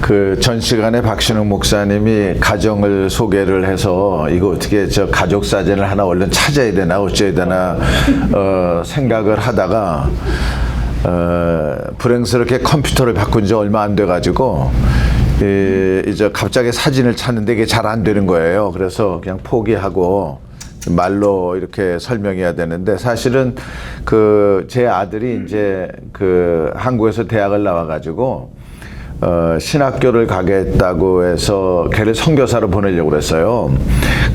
그 전 시간에 박신웅 목사님이 가정을 소개를 해서 이거 어떻게 저 가족 사진을 하나 얼른 찾아야 되나 어째야 되나 생각을 하다가 불행스럽게 컴퓨터를 바꾼 지 얼마 안 돼 가지고 이제 갑자기 사진을 찾는데 이게 잘 안 되는 거예요. 그래서 그냥 포기하고 말로 이렇게 설명해야 되는데, 사실은 그 제 아들이 이제 그 한국에서 대학을 나와 가지고 신학교를 가겠다고 해서 걔를 선교사로 보내려고 그랬어요.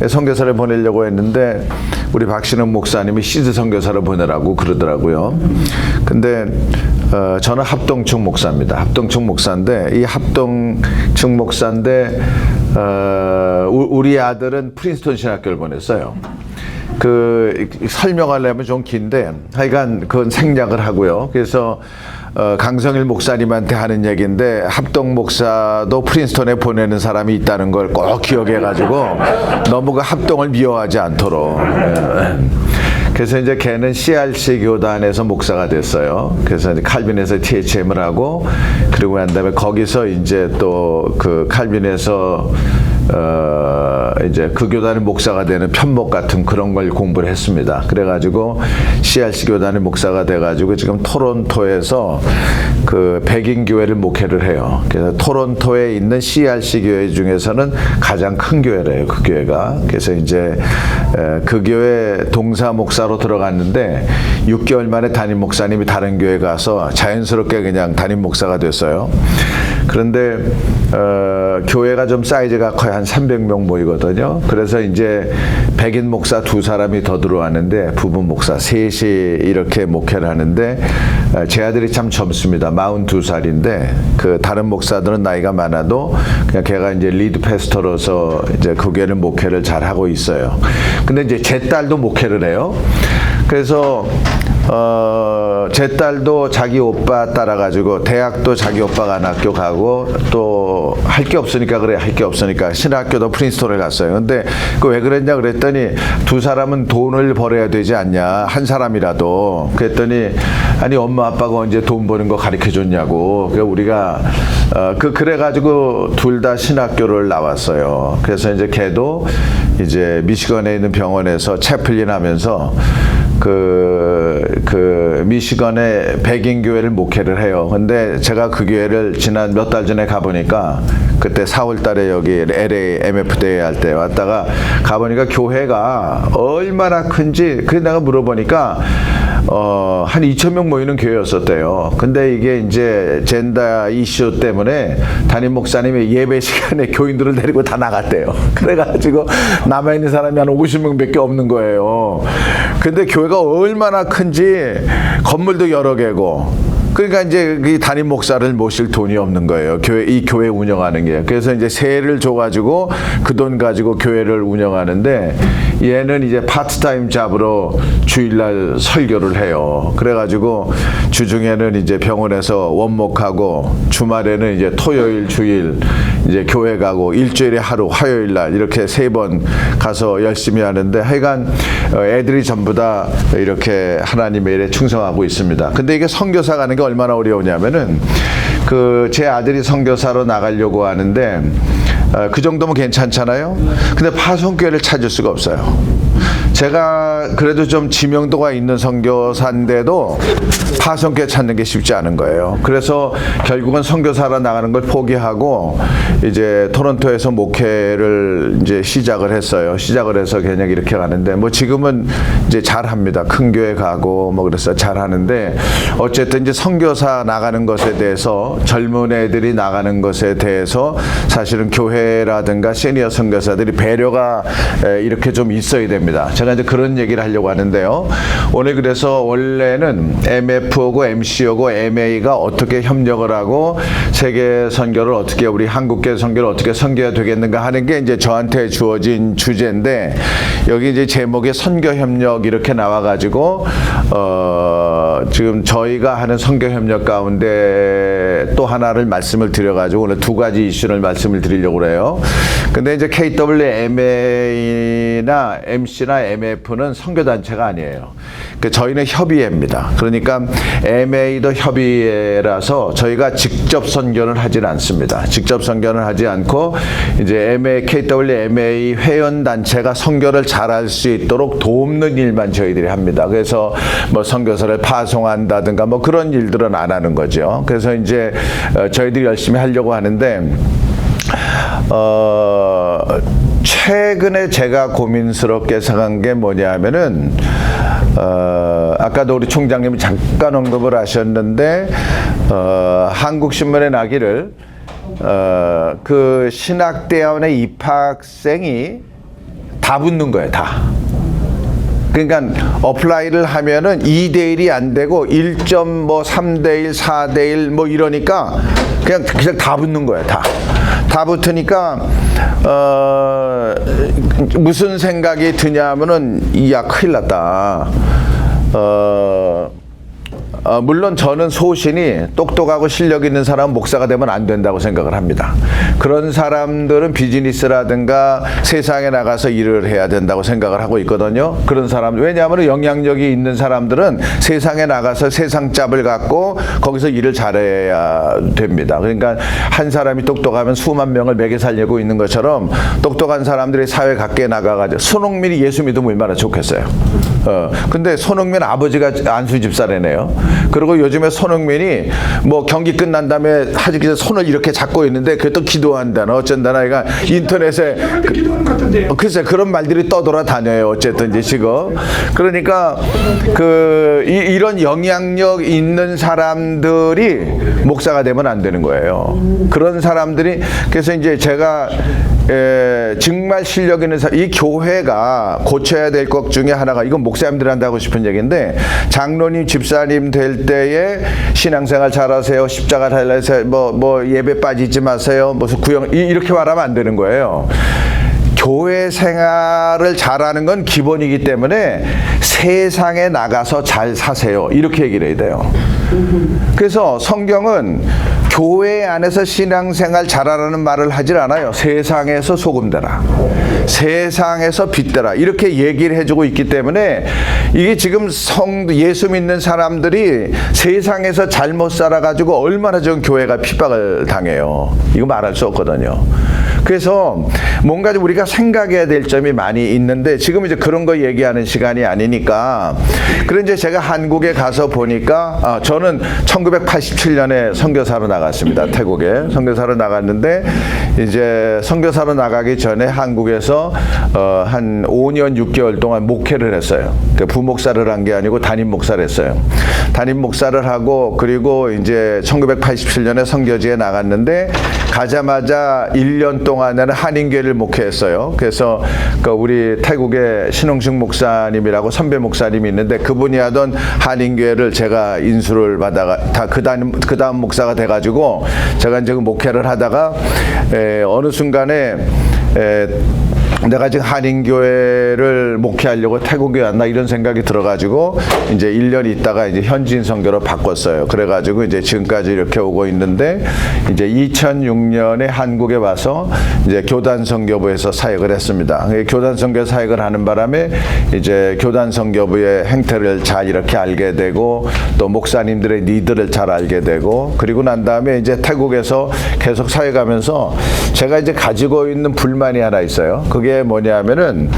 선교사를 보내려고 했는데 우리 박신웅 목사님이 시드 선교사로 보내라고 그러더라고요. 근데 저는 합동충 목사입니다. 합동충 목사인데 이 합동충 목사인데 우리 아들은 프린스턴 신학교를 보냈어요. 그 설명하려면 좀 긴데 하여간 그건 생략을 하고요. 그래서 강성일 목사님한테 하는 얘기인데 합동 목사도 프린스턴에 보내는 사람이 있다는 걸 꼭 기억해가지고 너무 그 합동을 미워하지 않도록. 그래서 이제 걔는 CRC 교단에서 목사가 됐어요. 그래서 이제 칼빈에서 THM을 하고, 그리고 난 다음에 거기서 이제 또 그 칼빈에서 이제 그 교단의 목사가 되는 편목 같은 그런 걸 공부를 했습니다. 그래가지고 CRC 교단의 목사가 돼가지고 지금 토론토에서 그 백인 교회를 목회를 해요. 그래서 토론토에 있는 CRC 교회 중에서는 가장 큰 교회래요, 그 교회가. 그래서 이제 그 교회 동사 목사로 들어갔는데 6개월 만에 담임 목사님이 다른 교회 가서 자연스럽게 그냥 담임 목사가 됐어요. 그런데 교회가 좀 사이즈가 거의 한 300명 모이거든요. 그래서 이제 백인 목사 2사람이 더 들어왔는데 부부 목사 셋이 이렇게 목회를 하는데 제 아들이 참 젊습니다. 42살인데 그 다른 목사들은 나이가 많아도 그냥 걔가 이제 리드 패스터로서 이제 그 교회를 목회를 잘 하고 있어요. 근데 이제 제 딸도 목회를 해요. 그래서 제 딸도 자기 오빠 따라가지고 대학도 자기 오빠가 한 학교 가고 또 할 게 없으니까 그래, 할 게 없으니까 신학교도 프린스턴을 갔어요. 근데 그 왜 그랬냐 그랬더니 2사람은 돈을 벌어야 되지 않냐, 한 사람이라도. 그랬더니 아니 엄마 아빠가 언제 돈 버는 거 가르쳐 줬냐고. 그래서 우리가 그래가지고 둘 다 신학교를 나왔어요. 그래서 이제 걔도 이제 미시건에 있는 병원에서 채플린 하면서 그 미시건의 백인 교회를 목회를 해요. 근데 제가 그 교회를 지난 몇 달 전에 가보니까, 그때 4월 달에 여기 LA MF 대회 할 때 왔다가 가보니까 교회가 얼마나 큰지, 그래서 내가 물어보니까 한 2,000명 모이는 교회였었대요. 근데 이게 이제 젠더 이슈 때문에 담임 목사님이 예배 시간에 교인들을 데리고 다 나갔대요. 그래가지고 남아있는 사람이 한 50명밖에 없는 거예요. 근데 교회가 얼마나 큰지, 건물도 여러 개고, 그러니까 이제 이 담임 목사를 모실 돈이 없는 거예요. 이 교회 운영하는 게. 그래서 이제 세를 줘가지고 그 돈 가지고 교회를 운영하는데, 얘는 이제 파트타임 잡으로 주일날 설교를 해요. 그래가지고 주중에는 이제 병원에서 원목하고, 주말에는 이제 토요일 주일 이제 교회 가고, 일주일에 하루 화요일날 이렇게 3번 가서 열심히 하는데, 하여간 애들이 전부 다 이렇게 하나님의 일에 충성하고 있습니다. 근데 이게 선교사 가는 게 얼마나 어려우냐면은, 제 아들이 선교사로 나가려고 하는데 그 정도면 괜찮잖아요. 근데 파송교회를 찾을 수가 없어요. 제가 그래도 좀 지명도가 있는 선교사인데도 파송교회 찾는 게 쉽지 않은 거예요. 그래서 결국은 선교사로 나가는 걸 포기하고 이제 토론토에서 목회를 이제 시작을 했어요. 시작을 해서 그냥 이렇게 가는데, 뭐 지금은 이제 잘합니다. 큰 교회 가고 뭐 그래서 잘하는데, 어쨌든 이제 선교사 나가는 것에 대해서, 젊은 애들이 나가는 것에 대해서 사실은 교회라든가 시니어 선교사들이 배려가 이렇게 좀 있어야 됩니다. 제가 이제 그런 얘기를 하려고 하는데요. 오늘 그래서 원래는 MF하고 MC하고 MA가 어떻게 협력을 하고 세계 선교를 어떻게, 우리 한국계 선교를 어떻게 선교해야 되겠는가 하는 게 이제 저한테 주어진 주제인데, 여기 이제 제목에 선교 협력 이렇게 나와가지고 지금 저희가 하는 선교 협력 가운데 이제 또 하나를 말씀을 드려가지고 오늘 두 가지 이슈를 말씀을 드리려고 그래요. 근데 이제 KWMA나 MC나 MF는 선교단체가 아니에요. 저희는 협의회입니다. 그러니까 MA도 협의회라서 저희가 직접 선교는 하지는 않습니다. 직접 선교는 하지 않고 이제 KWMA 회원단체가 선교를 잘할 수 있도록 돕는 일만 저희들이 합니다. 그래서 뭐 선교사를 파송한다든가 뭐 그런 일들은 안 하는 거죠. 그래서 이제 저희들이 열심히 하려고 하는데 최근에 제가 고민스럽게 생각한 게 뭐냐면은 아까도 우리 총장님이 잠깐 언급을 하셨는데 한국신문에 나기를 그 신학대학원의 입학생이 다 붙는 거예요. 다. 그러니까 어플라이를 하면은 2대1이 안 되고 1.3대1, 4대1 뭐 이러니까 그냥 다 붙는 거예요. 다 붙으니까 무슨 생각이 드냐면은 야 큰일 났다. 물론 저는 소신이 똑똑하고 실력 있는 사람은 목사가 되면 안 된다고 생각을 합니다. 그런 사람들은 비즈니스라든가 세상에 나가서 일을 해야 된다고 생각을 하고 있거든요. 그런 사람, 왜냐하면 영향력이 있는 사람들은 세상에 나가서 세상 짭을 갖고 거기서 일을 잘해야 됩니다. 그러니까 한 사람이 똑똑하면 수만 명을 먹여 살리고 있는 것처럼 똑똑한 사람들이 사회 각계에 나가가지고 손흥민이 예수 믿으면 얼마나 좋겠어요. 근데 손흥민 아버지가 안수 집사래네요. 그리고 요즘에 손흥민이 뭐 경기 끝난 다음에 하직에서 손을 이렇게 잡고 있는데 그게 또 기도한다나 어쩐다나 그러니까 인터넷에 글쎄 그런 말들이 떠돌아다녀요. 어쨌든 이제 지금 그러니까 이런 영향력 있는 사람들이 목사가 되면 안 되는 거예요. 그런 사람들이 그래서 이제 제가 정말 실력 있는 사람, 이 교회가 고쳐야 될 것 중에 하나가 이건 목사님들한테 하고 싶은 얘기인데 장로님, 집사님 될 때에 신앙생활 잘하세요, 십자가 잘하세요, 뭐 예배 빠지지 마세요, 무슨 구영 이렇게 말하면 안 되는 거예요. 교회 생활을 잘하는 건 기본이기 때문에 세상에 나가서 잘 사세요. 이렇게 얘기를 해야 돼요. 그래서 성경은 교회 안에서 신앙생활 잘하라는 말을 하질 않아요. 세상에서 소금되라. 세상에서 빛되라. 이렇게 얘기를 해주고 있기 때문에 이게 지금 예수 믿는 사람들이 세상에서 잘못 살아가지고 얼마나 좀 교회가 핍박을 당해요. 이거 말할 수 없거든요. 그래서 뭔가 좀 우리가 생각해야 될 점이 많이 있는데 지금 이제 그런 거 얘기하는 시간이 아니니까 그런데 제가 한국에 가서 보니까 저는 1987년에 선교사로 나갔습니다. 태국에 선교사로 나갔는데 이제 선교사로 나가기 전에 한국에서 한 5년 6개월 동안 목회를 했어요. 부목사를 한 게 아니고 담임 목사를 했어요. 담임 목사를 하고 그리고 이제 1987년에 선교지에 나갔는데 가자마자 1년 동안에는 한인교회를 목회했어요. 그래서 우리 태국의 신홍식 목사님이라고 선배 목사님이 있는데 그분이 하던 한인교회를 제가 인수를 받아가 다 그 다음 목사가 돼가지고 제가 이제 목회를 하다가 어느 순간에 내가 지금 한인교회를 목회하려고 태국에 왔나 이런 생각이 들어가지고 이제 1년 있다가 이제 현지인 선교로 바꿨어요. 그래가지고 이제 지금까지 이렇게 오고 있는데 이제 2006년에 한국에 와서 이제 교단 선교부에서 사역을 했습니다. 교단 선교 사역을 하는 바람에 이제 교단 선교부의 행태를 잘 이렇게 알게 되고 또 목사님들의 니들을 잘 알게 되고 그리고 난 다음에 이제 태국에서 계속 사역하면서 제가 이제 가지고 있는 불만이 하나 있어요. 그게 뭐냐면은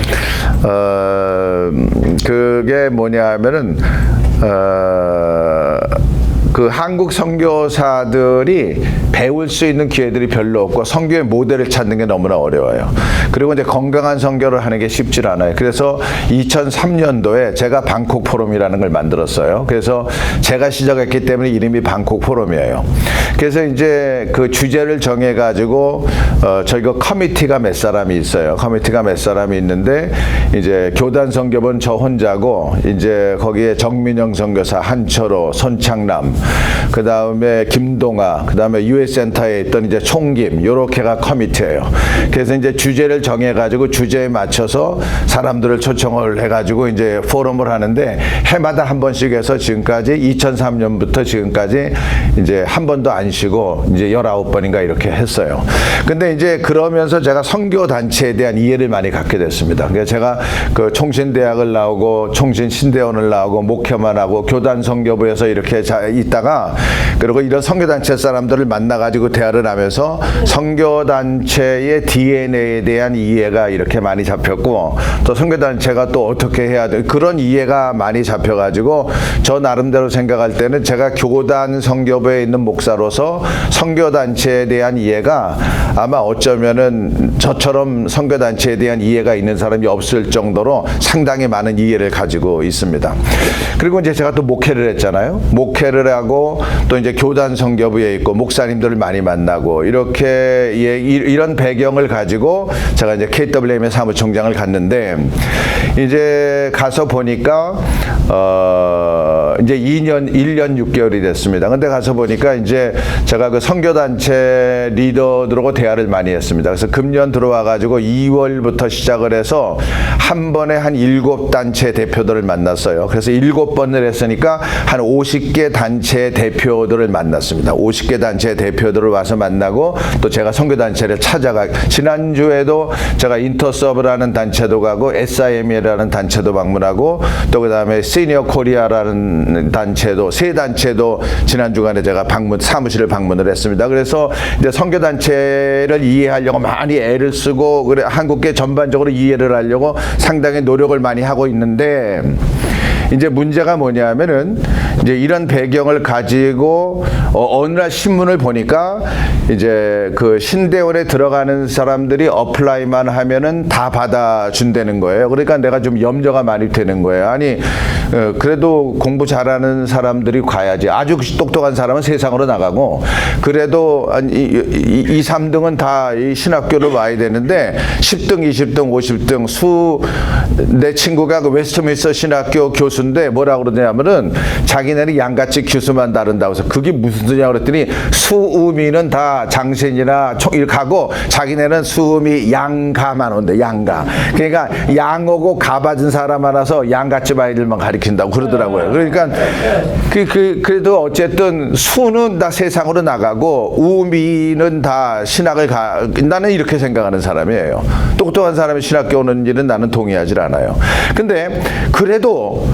그 한국 선교사들이 배울 수 있는 기회들이 별로 없고 선교의 모델을 찾는 게 너무나 어려워요. 그리고 이제 건강한 선교를 하는 게 쉽지 않아요. 그래서 2003년도에 제가 방콕 포럼이라는 걸 만들었어요. 그래서 제가 시작했기 때문에 이름이 방콕 포럼이에요. 그래서 이제 그 주제를 정해가지고 저희가 커미티가 몇 사람이 있어요. 커미티가 몇 사람이 있는데 이제 교단 선교본 저 혼자고 이제 거기에 정민영 선교사, 한철호, 손창남 그 다음에 김동아, 그 다음에 유해센터에 있던 이제 총김, 요렇게가 커미티예요. 그래서 이제 주제를 정해가지고 주제에 맞춰서 사람들을 초청을 해가지고 이제 포럼을 하는데 해마다 한 번씩 해서 지금까지 2003년부터 지금까지 이제 한 번도 안 쉬고 이제 19번인가 이렇게 했어요. 근데 이제 그러면서 제가 선교 단체에 대한 이해를 많이 갖게 됐습니다. 그래서 제가 그 총신대학을 나오고 총신신대원을 나오고 목회만 하고 교단 선교부에서 이렇게 있다가 그리고 이런 선교단체 사람들을 만나가지고 대화를 하면서 선교단체의 DNA에 대한 이해가 이렇게 많이 잡혔고 또 선교단체가 또 어떻게 해야 돼 그런 이해가 많이 잡혀가지고 저 나름대로 생각할 때는 제가 교단 선교부에 있는 목사로서 선교단체에 대한 이해가 아마 어쩌면은 저처럼 선교단체에 대한 이해가 있는 사람이 없을 정도로 상당히 많은 이해를 가지고 있습니다. 그리고 이제 제가 또 목회를 했잖아요. 목회를 하고 또 이제 교단 선교부에 있고 목사님들을 많이 만나고 이렇게 이런 배경을 가지고 제가 이제 KWM의 사무총장을 갔는데 이제 가서 보니까 이제 1년 6개월이 됐습니다. 근데 가서 보니까 이제 제가 그 선교단체 리더들하고 대화를 많이 했습니다. 그래서 금년 들어와 가지고 2월부터 시작을 해서 한 번에 한 7단체 대표들을 만났어요. 그래서 7번을 했으니까 한 50개 단체 대표들을 만났습니다. 50개 단체 대표들을 와서 만나고 또 제가 선교단체를 찾아가 지난주에도 제가 인터서브라는 단체도 가고 SIM이라는 단체도 방문하고 또 그다음에 시니어 코리아라는 단체도 세 단체도 지난 주간에 제가 사무실을 방문을 했습니다. 그래서 이제 선교단체를 이해하려고 많이 애를 쓰고 그래 한국계 전반적으로 이해를 하려고 상당히 노력을 많이 하고 있는데 이제 문제가 뭐냐면은 이제 이런 배경을 가지고 어느 날 신문을 보니까 이제 그 신대원에 들어가는 사람들이 어플라이만 하면은 다 받아준다는 거예요. 그러니까 내가 좀 염려가 많이 되는 거예요. 아니 그래도 공부 잘하는 사람들이 가야지. 아주 똑똑한 사람은 세상으로 나가고 그래도 2, 3등은 다 이 신학교를 와야 되는데 10등, 20등, 50등 내 친구가 그 웨스트민스터 신학교 교수인데 뭐라고 그러냐면은 자기네는 양같이 교수만 다른다고 해서 그게 무슨 소리냐 그랬더니 수음이는 다 장신이나 이렇게 하고 자기네는 수음이 양가만 온대. 양가. 그러니까 양오고 가 받은 사람 알아서 양같이 아이들만 가리킨다고 그러더라고요. 그러니까 그래도 어쨌든 수는 다 세상으로 나가고 우미는 다 신학을 나는 이렇게 생각하는 사람이에요. 똑똑한 사람이 신학교 오는 일은 나는 동의하지 않아요. 근데 그래도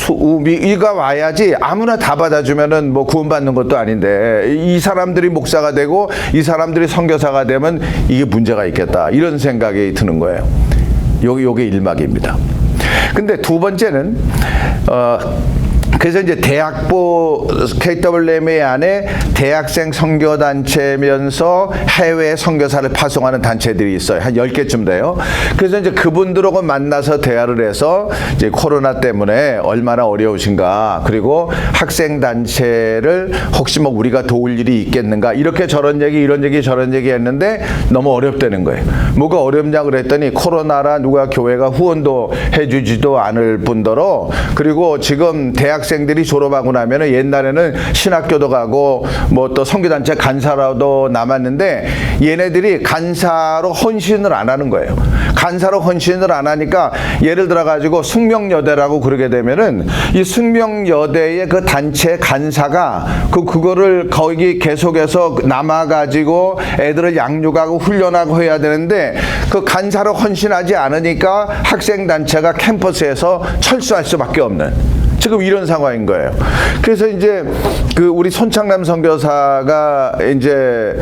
우미가 와야지 아무나 다 받아주면은 뭐 구원받는 것도 아닌데 이 사람들이 목사가 되고 이 사람들이 선교사가 되면 이게 문제가 있겠다 이런 생각이 드는 거예요. 요게 일막입니다. 근데 두 번째는 그래서 이제 대학부 KWMA 안에 대학생 선교단체면서 해외 선교사를 파송하는 단체들이 있어요. 한 10개쯤 돼요. 그래서 이제 그분들하고 만나서 대화를 해서 이제 코로나 때문에 얼마나 어려우신가 그리고 학생 단체를 혹시 뭐 우리가 도울 일이 있겠는가 이렇게 저런 얘기 이런 얘기 저런 얘기 했는데 너무 어렵다는 거예요. 뭐가 어렵냐 그랬더니 코로나라 누가 교회가 후원도 해주지도 않을 뿐더러 그리고 지금 대학생들이 졸업하고 나면은 옛날에는 신학교도 가고 뭐 또 선교단체 간사라도 남았는데 얘네들이 간사로 헌신을 안 하는 거예요. 간사로 헌신을 안 하니까 예를 들어 가지고 숙명여대라고 그러게 되면은 이 숙명여대의 그 단체 간사가 그거를 거기 계속해서 남아 가지고 애들을 양육하고 훈련하고 해야 되는데 그 간사로 헌신하지 않으니까 학생 단체가 캠퍼스에서 철수할 수밖에 없는 지금 이런 상황인 거예요. 그래서 이제 그 우리 손창남 선교사가 이제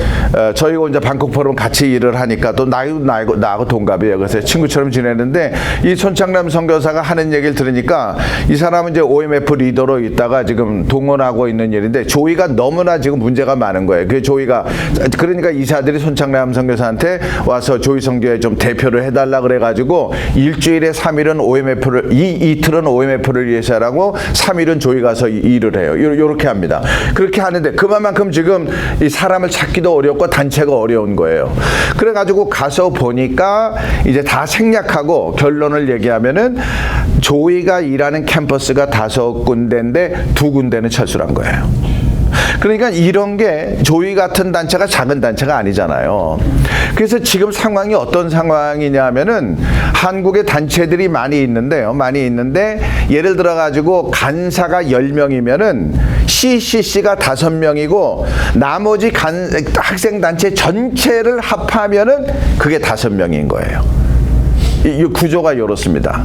저희가 이제 방콕 포럼 같이 일을 하니까 또 나하고 동갑이에요. 그래서 친구처럼 지내는데 이 손창남 선교사가 하는 얘기를 들으니까 이 사람은 이제 OMF 리더로 있다가 지금 동원하고 있는 일인데 조이가 너무나 지금 문제가 많은 거예요. 그 조이가 그러니까 이사들이 손창남 선교사한테 와서 조이 선교에 좀 대표를 해달라 그래가지고 일주일에 3일은 OMF를 이틀은 OMF를 위해서 하라고 하고 3일은 조기 가서 일을 해요. 이렇게 합니다. 그렇게 하는데 그만큼 지금 이 사람을 찾기도 어렵고 단체가 어려운 거예요. 그래가지고 가서 보니까 이제 다 생략하고 결론을 얘기하면은 조이가 일하는 캠퍼스가 5군데인데 2군데는 철수한 거예요. 그러니까 이런 게 조이 같은 단체가 작은 단체가 아니잖아요. 그래서 지금 상황이 어떤 상황이냐면은 한국에 단체들이 많이 있는데요. 많이 있는데 예를 들어 가지고 간사가 10명이면은 CCC가 5명이고 나머지 학생 단체 전체를 합하면은 그게 5명인 거예요. 이 구조가 이렇습니다.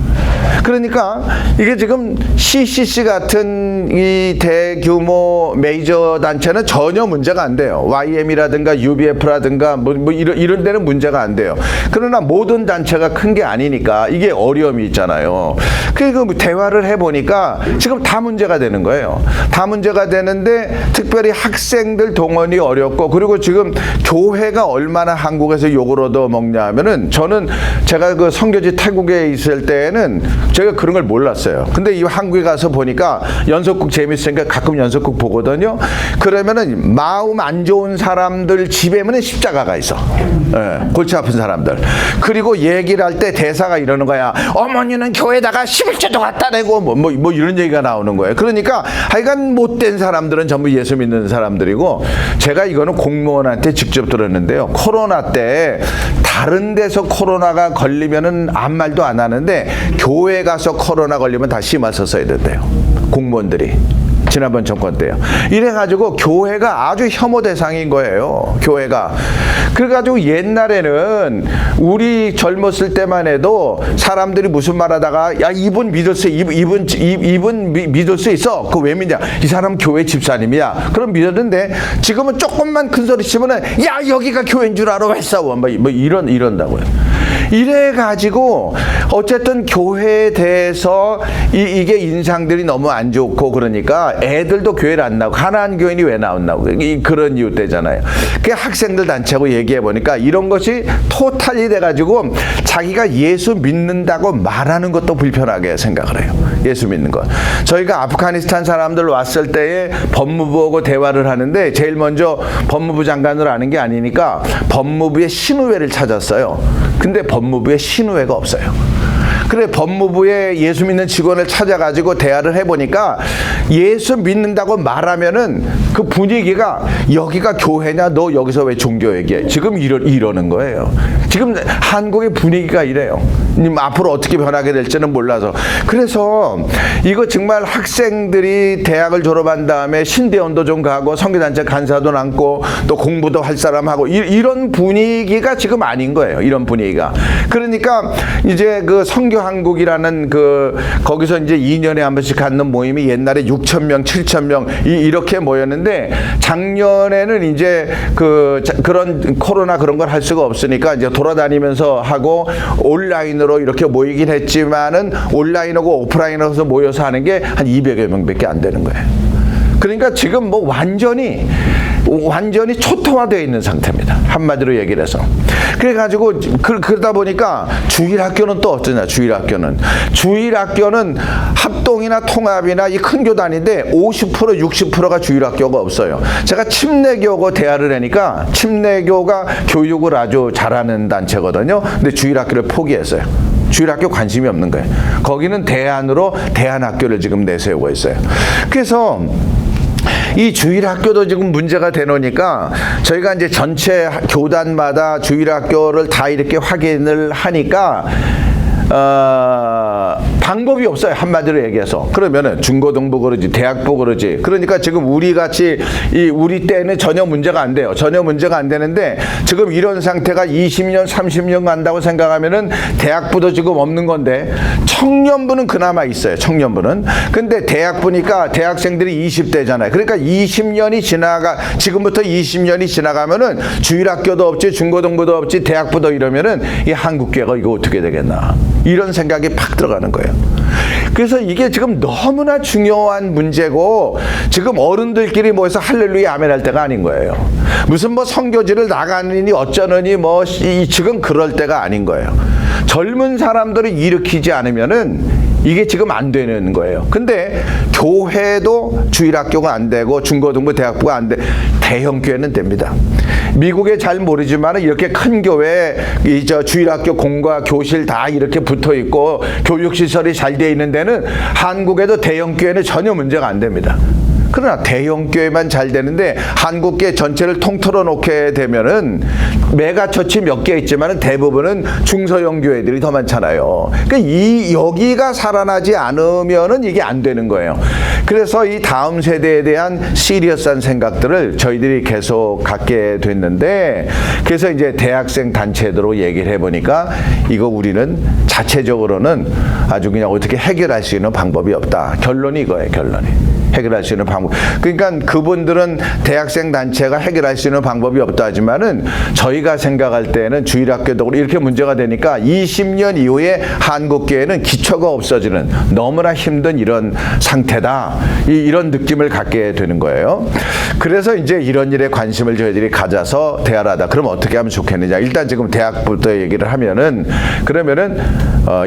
그러니까 이게 지금 CCC 같은 이 대규모 메이저 단체는 전혀 문제가 안 돼요. YM이라든가 UBF라든가 뭐 이런 데는 문제가 안 돼요. 그러나 모든 단체가 큰 게 아니니까 이게 어려움이 있잖아요. 그래서 대화를 해보니까 지금 다 문제가 되는 거예요. 다 문제가 되는데 특별히 학생들 동원이 어렵고 그리고 지금 교회가 얼마나 한국에서 욕을 얻어먹냐 하면은 저는 제가 그 선교지 태국에 있을 때는 제가 그런 걸 몰랐어요. 근데 이 한국에 가서 보니까 연속극 재밌으니까 가끔 연속극 보거든요. 그러면은 마음 안 좋은 사람들 집에는 십자가가 있어. 예, 골치 아픈 사람들. 그리고 얘기를 할 때 대사가 이러는 거야. 어머니는 교회에다가 11조도 갖다 내고 뭐 이런 얘기가 나오는 거예요. 그러니까 하여간 못된 사람들은 전부 예수 믿는 사람들이고 제가 이거는 공무원한테 직접 들었는데요. 코로나 때 다른 데서 코로나가 걸리면은 아무 말도 안 하는데 교회 가서 코로나 걸리면 다 심화서 써야 된대요. 공무원들이. 지난번 정권 때요. 이래가지고 교회가 아주 혐오 대상인 거예요. 교회가. 그래가지고 옛날에는 우리 젊었을 때만 해도 사람들이 무슨 말하다가 야 이분 믿을 수 이분 믿을 수 있어. 그거 왜 믿냐? 이 사람 교회 집사님이야. 그럼 믿었는데 지금은 조금만 큰 소리 치면은 야 여기가 교회인 줄 알아 왜 싸워? 뭐 이런다고요. 이래가지고 어쨌든 교회에 대해서 이게 인상들이 너무 안 좋고 그러니까 애들도 교회를 안 나오고 가난한 교인이 왜 나온다고 그런 이유 때잖아요. 그 학생들 단체하고 얘기해 보니까 이런 것이 토탈이 돼가지고 자기가 예수 믿는다고 말하는 것도 불편하게 생각을 해요. 예수 믿는 것. 저희가 아프가니스탄 사람들 왔을 때에 법무부하고 대화를 하는데 제일 먼저 법무부 장관을 아는 게 아니니까 법무부의 신우회를 찾았어요. 근데 법무부에 신우회가 없어요. 그래 법무부에 예수 믿는 직원을 찾아가지고 대화를 해보니까 예수 믿는다고 말하면은 그 분위기가 여기가 교회냐 너 여기서 왜 종교 얘기해 지금 이러는 거예요. 지금 한국의 분위기가 이래요. 앞으로 어떻게 변하게 될지는 몰라서 그래서 이거 정말 학생들이 대학을 졸업한 다음에 신대원도 좀 가고 선교단체 간사도 남고 또 공부도 할 사람하고 이런 분위기가 지금 아닌 거예요. 이런 분위기가. 그러니까 이제 그 선교한국이라는 그 거기서 이제 2년에 한 번씩 갖는 모임이 옛날에 6,000명, 7,000명 이렇게 모였는데 작년에는 이제 그런 코로나 그런 걸 할 수가 없으니까 이제 돌아다니면서 하고 온라인으로 이렇게 모이긴 했지만은 온라인하고 오프라인으로 모여서 하는 게 한 200여 명밖에 안 되는 거예요. 그러니까 지금 뭐 완전히 초토화되어 있는 상태입니다. 한마디로 얘기를 해서. 그래가지고 그러다 보니까 주일학교는 또 어쩌냐. 주일학교는 합동이나 통합이나 이 큰 교단인데 50% 60%가 주일학교가 없어요. 제가 침례교하고 대화를 하니까 침례교가 교육을 아주 잘하는 단체거든요. 근데 주일학교를 포기했어요. 주일학교 관심이 없는 거예요. 거기는 대안으로 대안학교를 지금 내세우고 있어요. 그래서 이 주일학교도 지금 문제가 되노니까 저희가 이제 전체 교단마다 주일학교를 다 이렇게 확인을 하니까 방법이 없어요. 한마디로 얘기해서. 그러면은 중고등부 그러지, 대학부 그러지. 그러니까 지금 우리 같이 우리 때는 전혀 문제가 안 돼요. 전혀 문제가 안 되는데 지금 이런 상태가 20년, 30년 간다고 생각하면은 대학부도 지금 없는 건데 청년부는 그나마 있어요. 청년부는. 근데 대학부니까 대학생들이 20대잖아요. 그러니까 20년이 지금부터 20년이 지나가면은 주일학교도 없지, 중고등부도 없지, 대학부도 이러면은 이 한국교회가 이거 어떻게 되겠나. 이런 생각이 팍 들어가는 거예요. 그래서 이게 지금 너무나 중요한 문제고 지금 어른들끼리 모여서 할렐루야 아멘 할 때가 아닌 거예요. 무슨 뭐 선교지를 나가느니 어쩌느니 지금 그럴 때가 아닌 거예요. 젊은 사람들을 일으키지 않으면은 이게 지금 안 되는 거예요. 근데 교회도 주일학교가 안 되고 중고등부 대학부가 안 돼. 대형 교회는 됩니다. 미국에 잘 모르지만 이렇게 큰 교회 주일학교 공과 교실 다 이렇게 붙어 있고 교육시설이 잘 돼 있는 데는 한국에도 대형 교회는 전혀 문제가 안 됩니다. 그러나 대형 교회만 잘 되는데 한국계 전체를 통틀어 놓게 되면은 메가처치 몇 개 있지만은 대부분은 중소형 교회들이 더 많잖아요. 그러니까 여기가 살아나지 않으면은 이게 안 되는 거예요. 그래서 이 다음 세대에 대한 시리어스한 생각들을 저희들이 계속 갖게 됐는데, 그래서 이제 대학생 단체로 얘기를 해보니까 이거 우리는 자체적으로는 아주 그냥 어떻게 해결할 수 있는 방법이 없다. 결론이 이거예요, 결론이. 해결할 수 있는 방법. 그러니까 그분들은 대학생 단체가 해결할 수 있는 방법이 없다 하지만은 저희가 생각할 때는 주일학교도 이렇게 문제가 되니까 20년 이후에 한국교회는 기초가 없어지는 너무나 힘든 이런 상태다. 이런 느낌을 갖게 되는 거예요. 그래서 이제 이런 일에 관심을 저희들이 가져서 대화하다. 그럼 어떻게 하면 좋겠느냐. 일단 지금 대학부터 얘기를 하면은 그러면은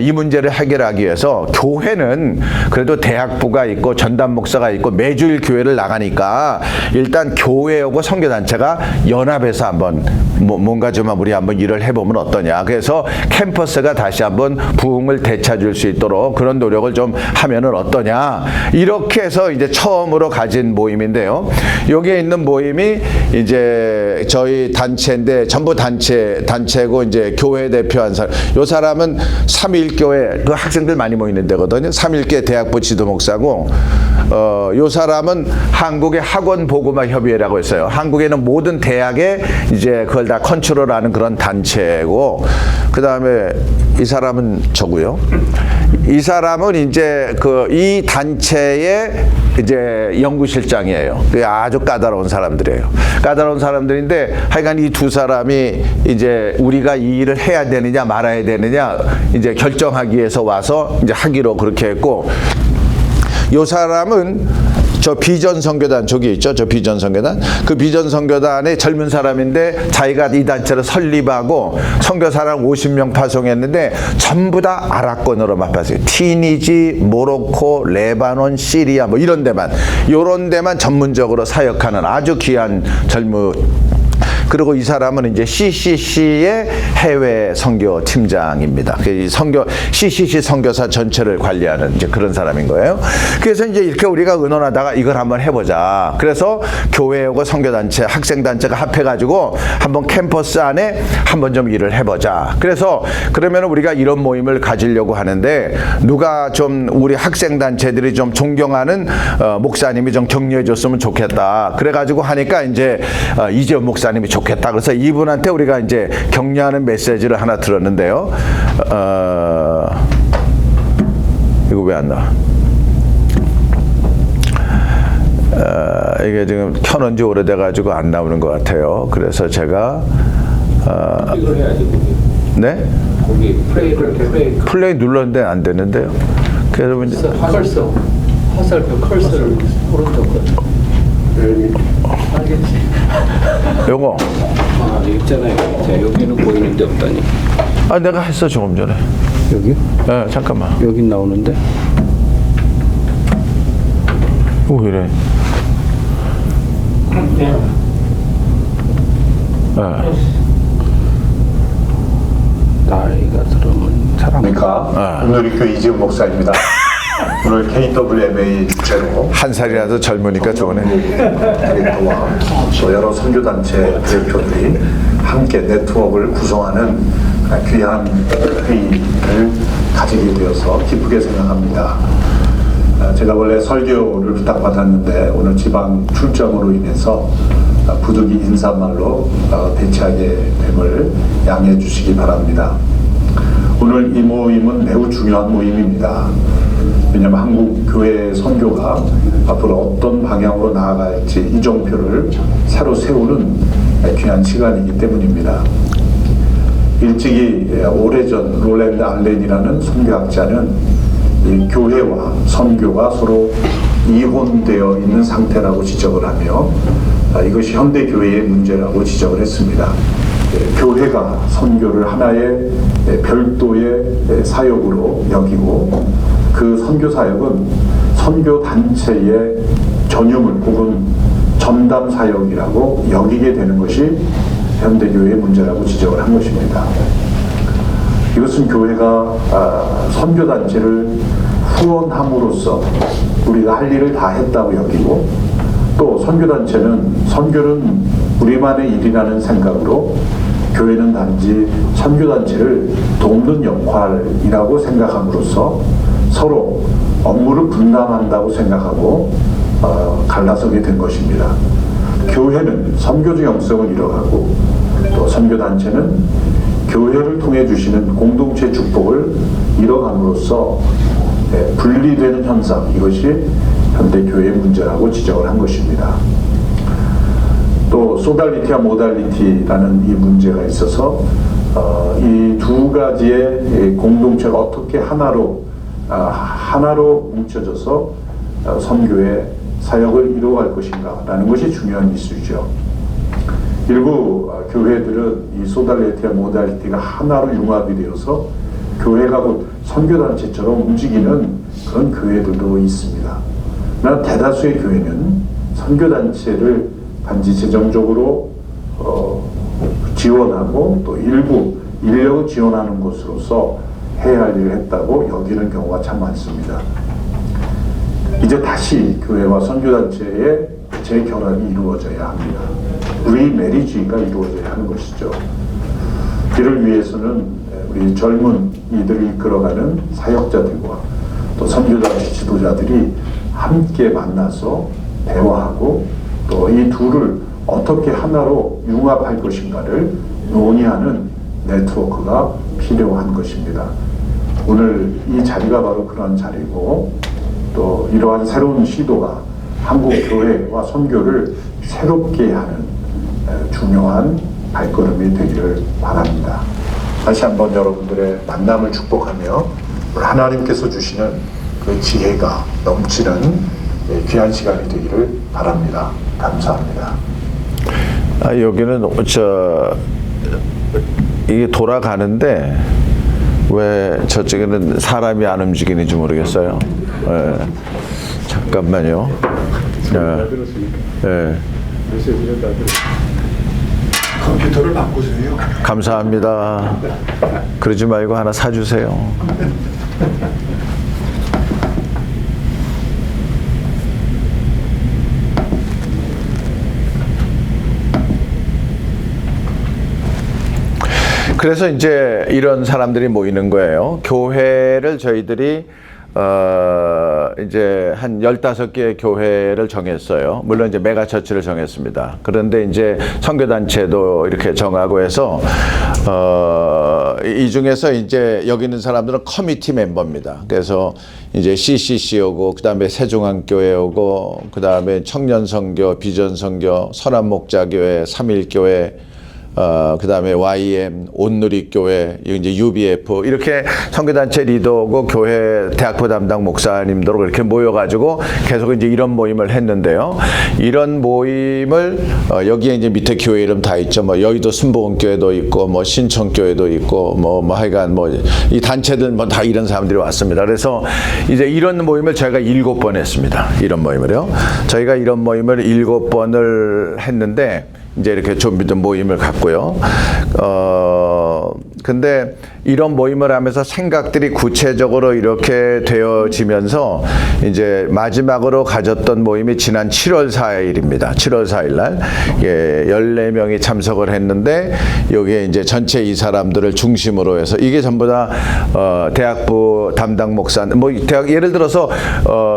이 문제를 해결하기 위해서 교회는 그래도 대학부가 있고 전담 목사가 있고 매주일 교회를 나가니까 일단 교회하고 선교단체가 연합해서 한번 뭔가 좀 우리 한번 일을 해보면 어떠냐. 그래서 캠퍼스가 다시 한번 부흥을 되찾을 수 있도록 그런 노력을 좀 하면은 어떠냐. 이렇게 해서 이제 처음으로 가진 모임인데요. 여기에 있는 모임이 이제 저희 단체인데 전부 단체고 이제 교회 대표한 사람. 요 사람은 삼일교회 그 학생들 많이 모이는 데거든요. 삼일교회 대학부 지도 목사고 요 사람은 한국의 학원 보고마 협의회라고 했어요. 한국에는 모든 대학에 이제 그걸 다 컨트롤하는 그런 단체고, 그 다음에 이 사람은 저고요. 이 사람은 이제 이 단체의 이제 연구실장이에요. 아주 까다로운 사람들이에요. 까다로운 사람들인데 하여간 이 두 사람이 이제 우리가 이 일을 해야 되느냐 말아야 되느냐 이제 결정하기 위해서 와서 이제 하기로 그렇게 했고, 요 사람은 저 비전 선교단 저기 있죠. 저 비전 선교단. 그 비전 선교단의 젊은 사람인데 자기가 이 단체를 설립하고 선교사람 50명 파송했는데 전부 다 아랍권으로만 파송해요. 티니지, 모로코, 레바논, 시리아 뭐 이런 데만 전문적으로 사역하는 아주 귀한 젊은. 그리고 이 사람은 이제 CCC의 해외 선교 팀장입니다. CCC 선교사 전체를 관리하는 이제 그런 사람인 거예요. 그래서 이제 이렇게 우리가 의논하다가 이걸 한번 해보자. 그래서 교회하고 선교단체, 학생단체가 합해가지고 한번 캠퍼스 안에 한번 좀 일을 해보자. 그래서 그러면 우리가 이런 모임을 가지려고 하는데 누가 좀 우리 학생단체들이 좀 존경하는 목사님이 좀 격려해줬으면 좋겠다. 그래가지고 하니까 이제 이재훈 목사님이 좋겠다. 그래서 이분한테 우리가 이제 격려하는 메시지를 하나 들었는데요. 이거 왜 안 나와? 이게 지금 켜놓은 지 오래돼가지고 안 나오는 것 같아요. 그래서 제가 이걸 해야지. 네? 거기 플레이 눌렀는데 안 되는데요. 그래서 이제 컬서 화살표 컬서를 오른쪽 거. 알겠지. 요거. 있잖아요. 자, 여기는 보이는데 없다니. 내가 했어 조금 전에. 여기? 네, 잠깐만. 여기 나오는데. 왜 이래? 네. 나이가 들으면 그러니까 오늘 교 이재훈 목사입니다. 오늘 KWMA 주최로 한 살이라도 젊으니까 좋으네. 디렉터와 또 여러 선교단체 대표들이 함께 네트워크를 구성하는 귀한 회의를 가지게 되어서 기쁘게 생각합니다. 제가 원래 설교를 부탁받았는데 오늘 지방 출장으로 인해서 부득이 인사말로 대체하게 됨을 양해해 주시기 바랍니다. 오늘 이 모임은 매우 중요한 모임입니다. 왜냐하면 한국 교회 선교가 앞으로 어떤 방향으로 나아갈지 이정표를 새로 세우는 귀한 시간이기 때문입니다. 일찍이 오래전 롤랜드 알렌이라는 선교학자는 이 교회와 선교가 서로 이혼되어 있는 상태라고 지적을 하며 이것이 현대 교회의 문제라고 지적을 했습니다. 교회가 선교를 하나의 별도의 사역으로 여기고 그 선교 사역은 선교 단체의 전유물 혹은 전담 사역이라고 여기게 되는 것이 현대교회의 문제라고 지적을 한 것입니다. 이것은 교회가 선교 단체를 후원함으로써 우리가 할 일을 다 했다고 여기고, 또 선교 단체는 선교는 우리만의 일이라는 생각으로 교회는 단지 선교 단체를 돕는 역할이라고 생각함으로써 서로 업무를 분담한다고 생각하고 갈라서게 된 것입니다. 교회는 선교적 영성을 이뤄가고, 또 선교 단체는 교회를 통해 주시는 공동체 축복을 이뤄감으로써 분리되는 현상, 이것이 현대 교회의 문제라고 지적을 한 것입니다. 또 소달리티와 모달리티라는 이 문제가 있어서 이 두 가지의 공동체가 어떻게 하나로 뭉쳐져서 선교의 사역을 이루어갈 것인가라는 것이 중요한 이슈죠. 일부 교회들은 이 소달리티와 모달리티가 하나로 융합이 되어서 교회가 곧 선교단체처럼 움직이는 그런 교회들도 있습니다. 그러나 대다수의 교회는 선교단체를 단지 재정적으로 지원하고 또 일부 인력을 지원하는 것으로서 해야 할 일을 했다고 여기는 경우가 참 많습니다. 이제 다시 교회와 선교단체의 재결합이 이루어져야 합니다. 리메리지가 이루어져야 하는 것이죠. 이를 위해서는 우리 젊은 이들을 이끌어가는 사역자들과 또 선교단체 지도자들이 함께 만나서 대화하고 또 이 둘을 어떻게 하나로 융합할 것인가를 논의하는 네트워크가 필요한 것입니다. 오늘 이 자리가 바로 그런 자리고, 또 이러한 새로운 시도가 한국 교회와 선교를 새롭게 하는 중요한 발걸음이 되기를 바랍니다. 다시 한번 여러분들의 만남을 축복하며 하나님께서 주시는 그 지혜가 넘치는 귀한 시간이 되기를 바랍니다. 감사합니다. 여기는 이게 돌아가는데 왜 저쪽에는 사람이 안 움직이는지 모르겠어요. 잠깐만요. 컴퓨터를 바꾸세요. 감사합니다. 그러지 말고 하나 사주세요. 그래서 이제 이런 사람들이 모이는 거예요. 교회를 저희들이 이제 한 15개의 교회를 정했어요. 물론 이제 메가처치를 정했습니다. 그런데 이제 선교단체도 이렇게 정하고 해서 이 중에서 이제 여기 있는 사람들은 커미티 멤버입니다. 그래서 이제 CCC 오고, 그 다음에 세종안교회 오고, 그 다음에 청년선교, 비전선교, 선한목자교회, 삼일교회, 그 다음에 YM, 온누리교회, 이제 UBF, 이렇게 선교단체 리더고 교회 대학부 담당 목사님들 이렇게 모여가지고 계속 이제 이런 모임을 했는데요. 이런 모임을, 여기에 이제 밑에 교회 이름 다 있죠. 뭐 여의도 순복음교회도 있고, 뭐 신천교회도 있고, 뭐 하여간 이 단체들 뭐 다 이런 사람들이 왔습니다. 그래서 이제 이런 모임을 저희가 7번 했습니다. 이런 모임을요. 저희가 이런 모임을 7번을 했는데, 이제 이렇게 좀비들 모임을 갖고요. 근데 이런 모임을 하면서 생각들이 구체적으로 이렇게 되어지면서 이제 마지막으로 가졌던 모임이 지난 7월 4일입니다. 7월 4일 날 14명이 참석을 했는데, 여기에 이제 전체 이 사람들을 중심으로 해서 이게 전부 다 대학부 담당 목사, 대학, 예를 들어서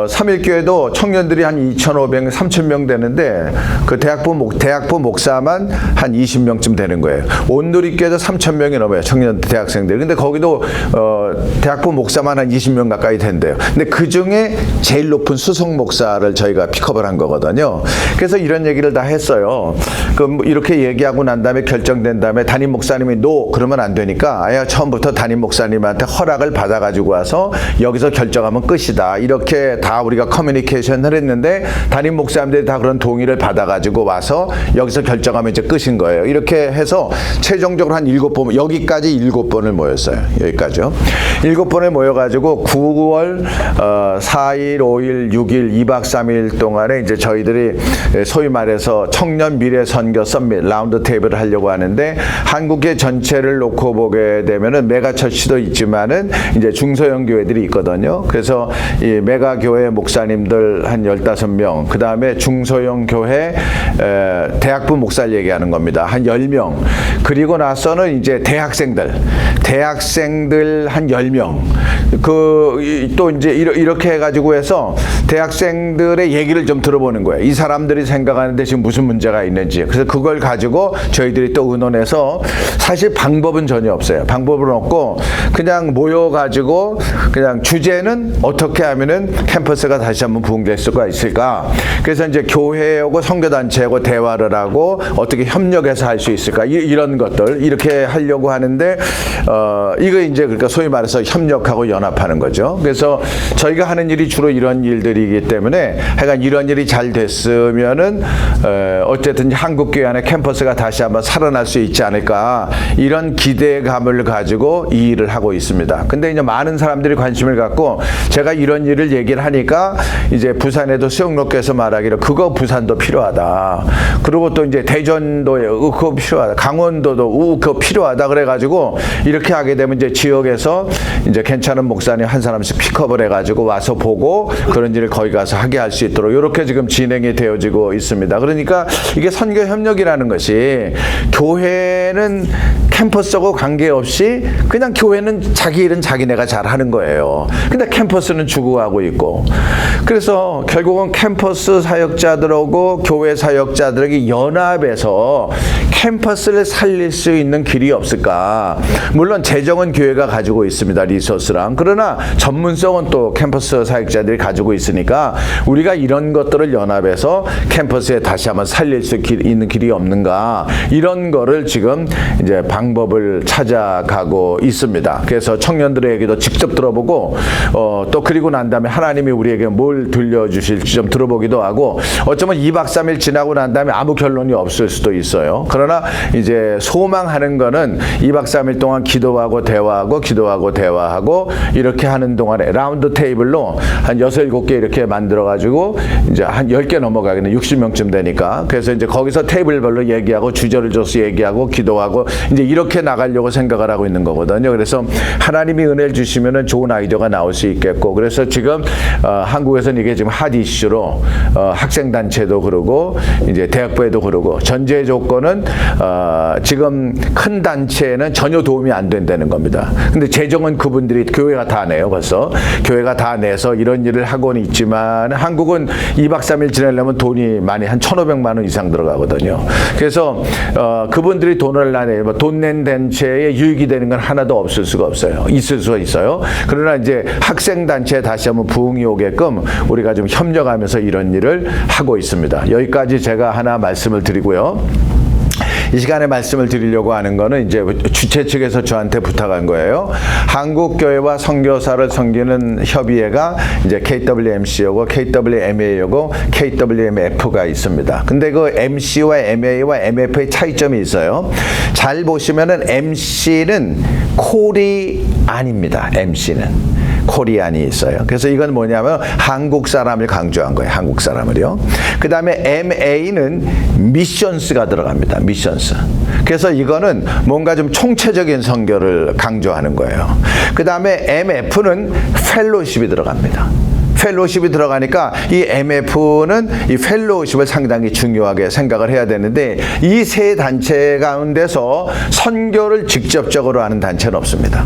삼일교회도 청년들이 한 2,500, 3,000명 되는데 그 대학부 목사만 한 20명쯤 되는 거예요. 온누리교회도 3,000명이 넘어요. 청년 대학생들. 근데 거기도 대학부 목사만 한 20명 가까이 된대요. 근데 그 중에 제일 높은 수석 목사를 저희가 픽업을 한 거거든요. 그래서 이런 얘기를 다 했어요. 이렇게 얘기하고 난 다음에 결정된 다음에 담임 목사님이 그러면 안 되니까 아예 처음부터 담임 목사님한테 허락을 받아가지고 와서 여기서 결정하면 끝이다. 이렇게 다 우리가 커뮤니케이션을 했는데, 담임 목사님들이 다 그런 동의를 받아가지고 와서 여기서 결정하면 이제 끝인 거예요. 이렇게 해서 최종적으로 한 7번, 여기까지 7번을 모였어요. 모였어요. 여기까지요. 7번에 모여가지고 9월 4일, 5일, 6일, 2박 3일 동안에 이제 저희들이 소위 말해서 청년 미래 선교 썸밋 라운드 테이블을 하려고 하는데 한국의 전체를 놓고 보게 되면은 메가처치도 있지만은 이제 중소형 교회들이 있거든요. 그래서 이 메가 교회 목사님들 한 15명, 그 다음에 중소형 교회 대학부 목사를 얘기하는 겁니다. 한 10명. 그리고 나서는 이제 대학생들 한 10명. 또 이제 이렇게 해가지고 해서 대학생들의 얘기를 좀 들어보는 거예요. 이 사람들이 생각하는데 지금 무슨 문제가 있는지. 그래서 그걸 가지고 저희들이 또 의논해서 사실 방법은 전혀 없어요. 방법은 없고 그냥 모여가지고 그냥 주제는 어떻게 하면은 캠퍼스가 다시 한번 부흥될 수가 있을까. 그래서 이제 교회하고 선교단체하고 대화를 하고 어떻게 협력해서 할 수 있을까. 이런 것들 이렇게 하려고 하는데 이거 이제 그러니까 소위 말해서 협력하고 연합하는 거죠. 그래서 저희가 하는 일이 주로 이런 일들이기 때문에 하여간 이런 일이 잘 됐으면은 어쨌든 한국 교회 안에 캠퍼스가 다시 한번 살아날 수 있지 않을까 이런 기대감을 가지고 이 일을 하고 있습니다. 근데 이제 많은 사람들이 관심을 갖고 제가 이런 일을 얘기를 하니까 이제 부산에도 수영로께서 말하기를 그거 부산도 필요하다. 그리고 또 이제 대전도에 그거 필요하다. 강원도도 그거 필요하다. 그래가지고 이렇게 하게 되면 이제 지역에서 이제 괜찮은 목사님 한 사람씩 픽업을 해가지고 와서 보고 그런 일을 거기 가서 하게 할 수 있도록 이렇게 지금 진행이 되어지고 있습니다. 그러니까 이게 선교 협력이라는 것이 교회는 캠퍼스하고 관계없이 그냥 교회는 자기 일은 자기네가 잘 하는 거예요. 근데 캠퍼스는 죽어가고 있고 그래서 결국은 캠퍼스 사역자들하고 교회 사역자들에게 연합해서 캠퍼스를 살릴 수 있는 길이 없을까. 물론 재정은 교회가 가지고 있습니다. 리소스랑. 그러나 전문성은 또 캠퍼스 사역자들이 가지고 있으니까 우리가 이런 것들을 연합해서 캠퍼스에 다시 한번 살릴 수 있는 길이 없는가. 이런 거를 지금 이제 방법을 찾아가고 있습니다. 그래서 청년들의 얘기도 직접 들어보고 또 그리고 난 다음에 하나님이 우리에게 뭘 들려주실지 좀 들어보기도 하고 어쩌면 2박 3일 지나고 난 다음에 아무 결론이 없을 수도 있어요. 그러나 이제 소망하는 거는 2박 3일 동안 기도하고 대화하고 이렇게 하는 동안에 라운드 테이블로 한 6, 7개 이렇게 만들어가지고 이제 한 10개 넘어가겠네. 60명쯤 되니까. 그래서 이제 거기서 테이블별로 얘기하고 주저를 줘서 얘기하고 기도하고 이제 이렇게 나가려고 생각을 하고 있는 거거든요. 그래서 하나님이 은혜를 주시면은 좋은 아이디어가 나올 수 있겠고 그래서 지금 한국에서는 이게 지금 핫 이슈로 학생단체도 그러고 이제 대학부에도 그러고 전제 조건은 지금 큰 단체에는 전혀 도움이 안 된다는 겁니다. 근데 재정은 그분들이 교회가 다 내요. 벌써 교회가 다 내서 이런 일을 하고는 있지만 한국은 2박 3일 지내려면 돈이 많이 한 1,500만 원 이상 들어가거든요. 그래서 그분들이 돈을 내면 돈 낸 단체에 유익이 되는 건 하나도 없을 수가 없어요. 있을 수가 있어요. 그러나 이제 학생 단체에 다시 한번 부흥이 오게끔 우리가 좀 협력하면서 이런 일을 하고 있습니다. 여기까지 제가 하나 말씀을 드리고요. 이 시간에 말씀을 드리려고 하는 거는 이제 주최 측에서 저한테 부탁한 거예요. 한국교회와 선교사를 섬기는 협의회가 이제 KWMC하고 KWMA하고 KWMF가 있습니다. 근데 그 MC와 MA와 MF의 차이점이 있어요. 잘 보시면은 MC는 콜이 아닙니다. MC는. 코리안이 있어요. 그래서 이건 뭐냐면 한국 사람을 강조한 거예요. 한국 사람을요. 그 다음에 MA는 미션스가 들어갑니다. 미션스. 그래서 이거는 뭔가 좀 총체적인 선교를 강조하는 거예요. 그 다음에 MF는 펠로십이 들어갑니다. 펠로십이 들어가니까 이 MF는 이 펠로십을 상당히 중요하게 생각을 해야 되는데 이 세 단체 가운데서 선교를 직접적으로 하는 단체는 없습니다.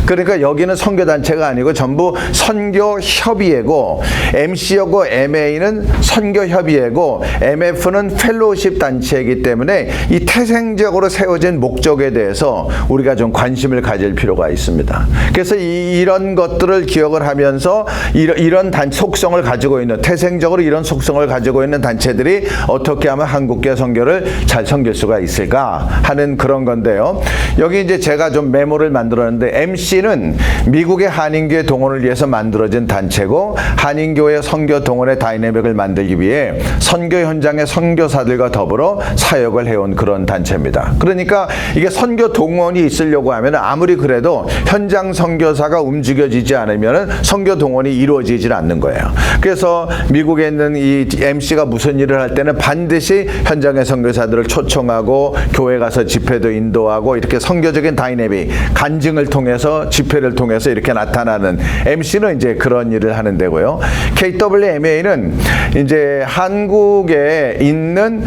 그러니까 여기는 선교단체가 아니고 전부 선교협의회고 MC하고 MA는 선교협의회고 MF는 펠로우십 단체이기 때문에 이 태생적으로 세워진 목적에 대해서 우리가 좀 관심을 가질 필요가 있습니다. 그래서 이런 것들을 기억을 하면서 이런 속성을 가지고 있는 태생적으로 이런 속성을 가지고 있는 단체들이 어떻게 하면 한국계 선교를 잘 섬길 수가 있을까 하는 그런 건데요. 여기 이제 제가 좀 메모를 만들었는데 MC MC는 미국의 한인교회 동원을 위해서 만들어진 단체고 한인교회 선교 동원의 다이내믹을 만들기 위해 선교 현장의 선교사들과 더불어 사역을 해온 그런 단체입니다. 그러니까 이게 선교 동원이 있으려고 하면 아무리 그래도 현장 선교사가 움직여지지 않으면 선교 동원이 이루어지질 않는 거예요. 그래서 미국에 있는 이 MC가 무슨 일을 할 때는 반드시 현장의 선교사들을 초청하고 교회 가서 집회도 인도하고 이렇게 선교적인 다이내믹, 간증을 통해서 집회를 통해서 이렇게 나타나는 MC는 이제 그런 일을 하는 데고요. KWMA는 이제 한국에 있는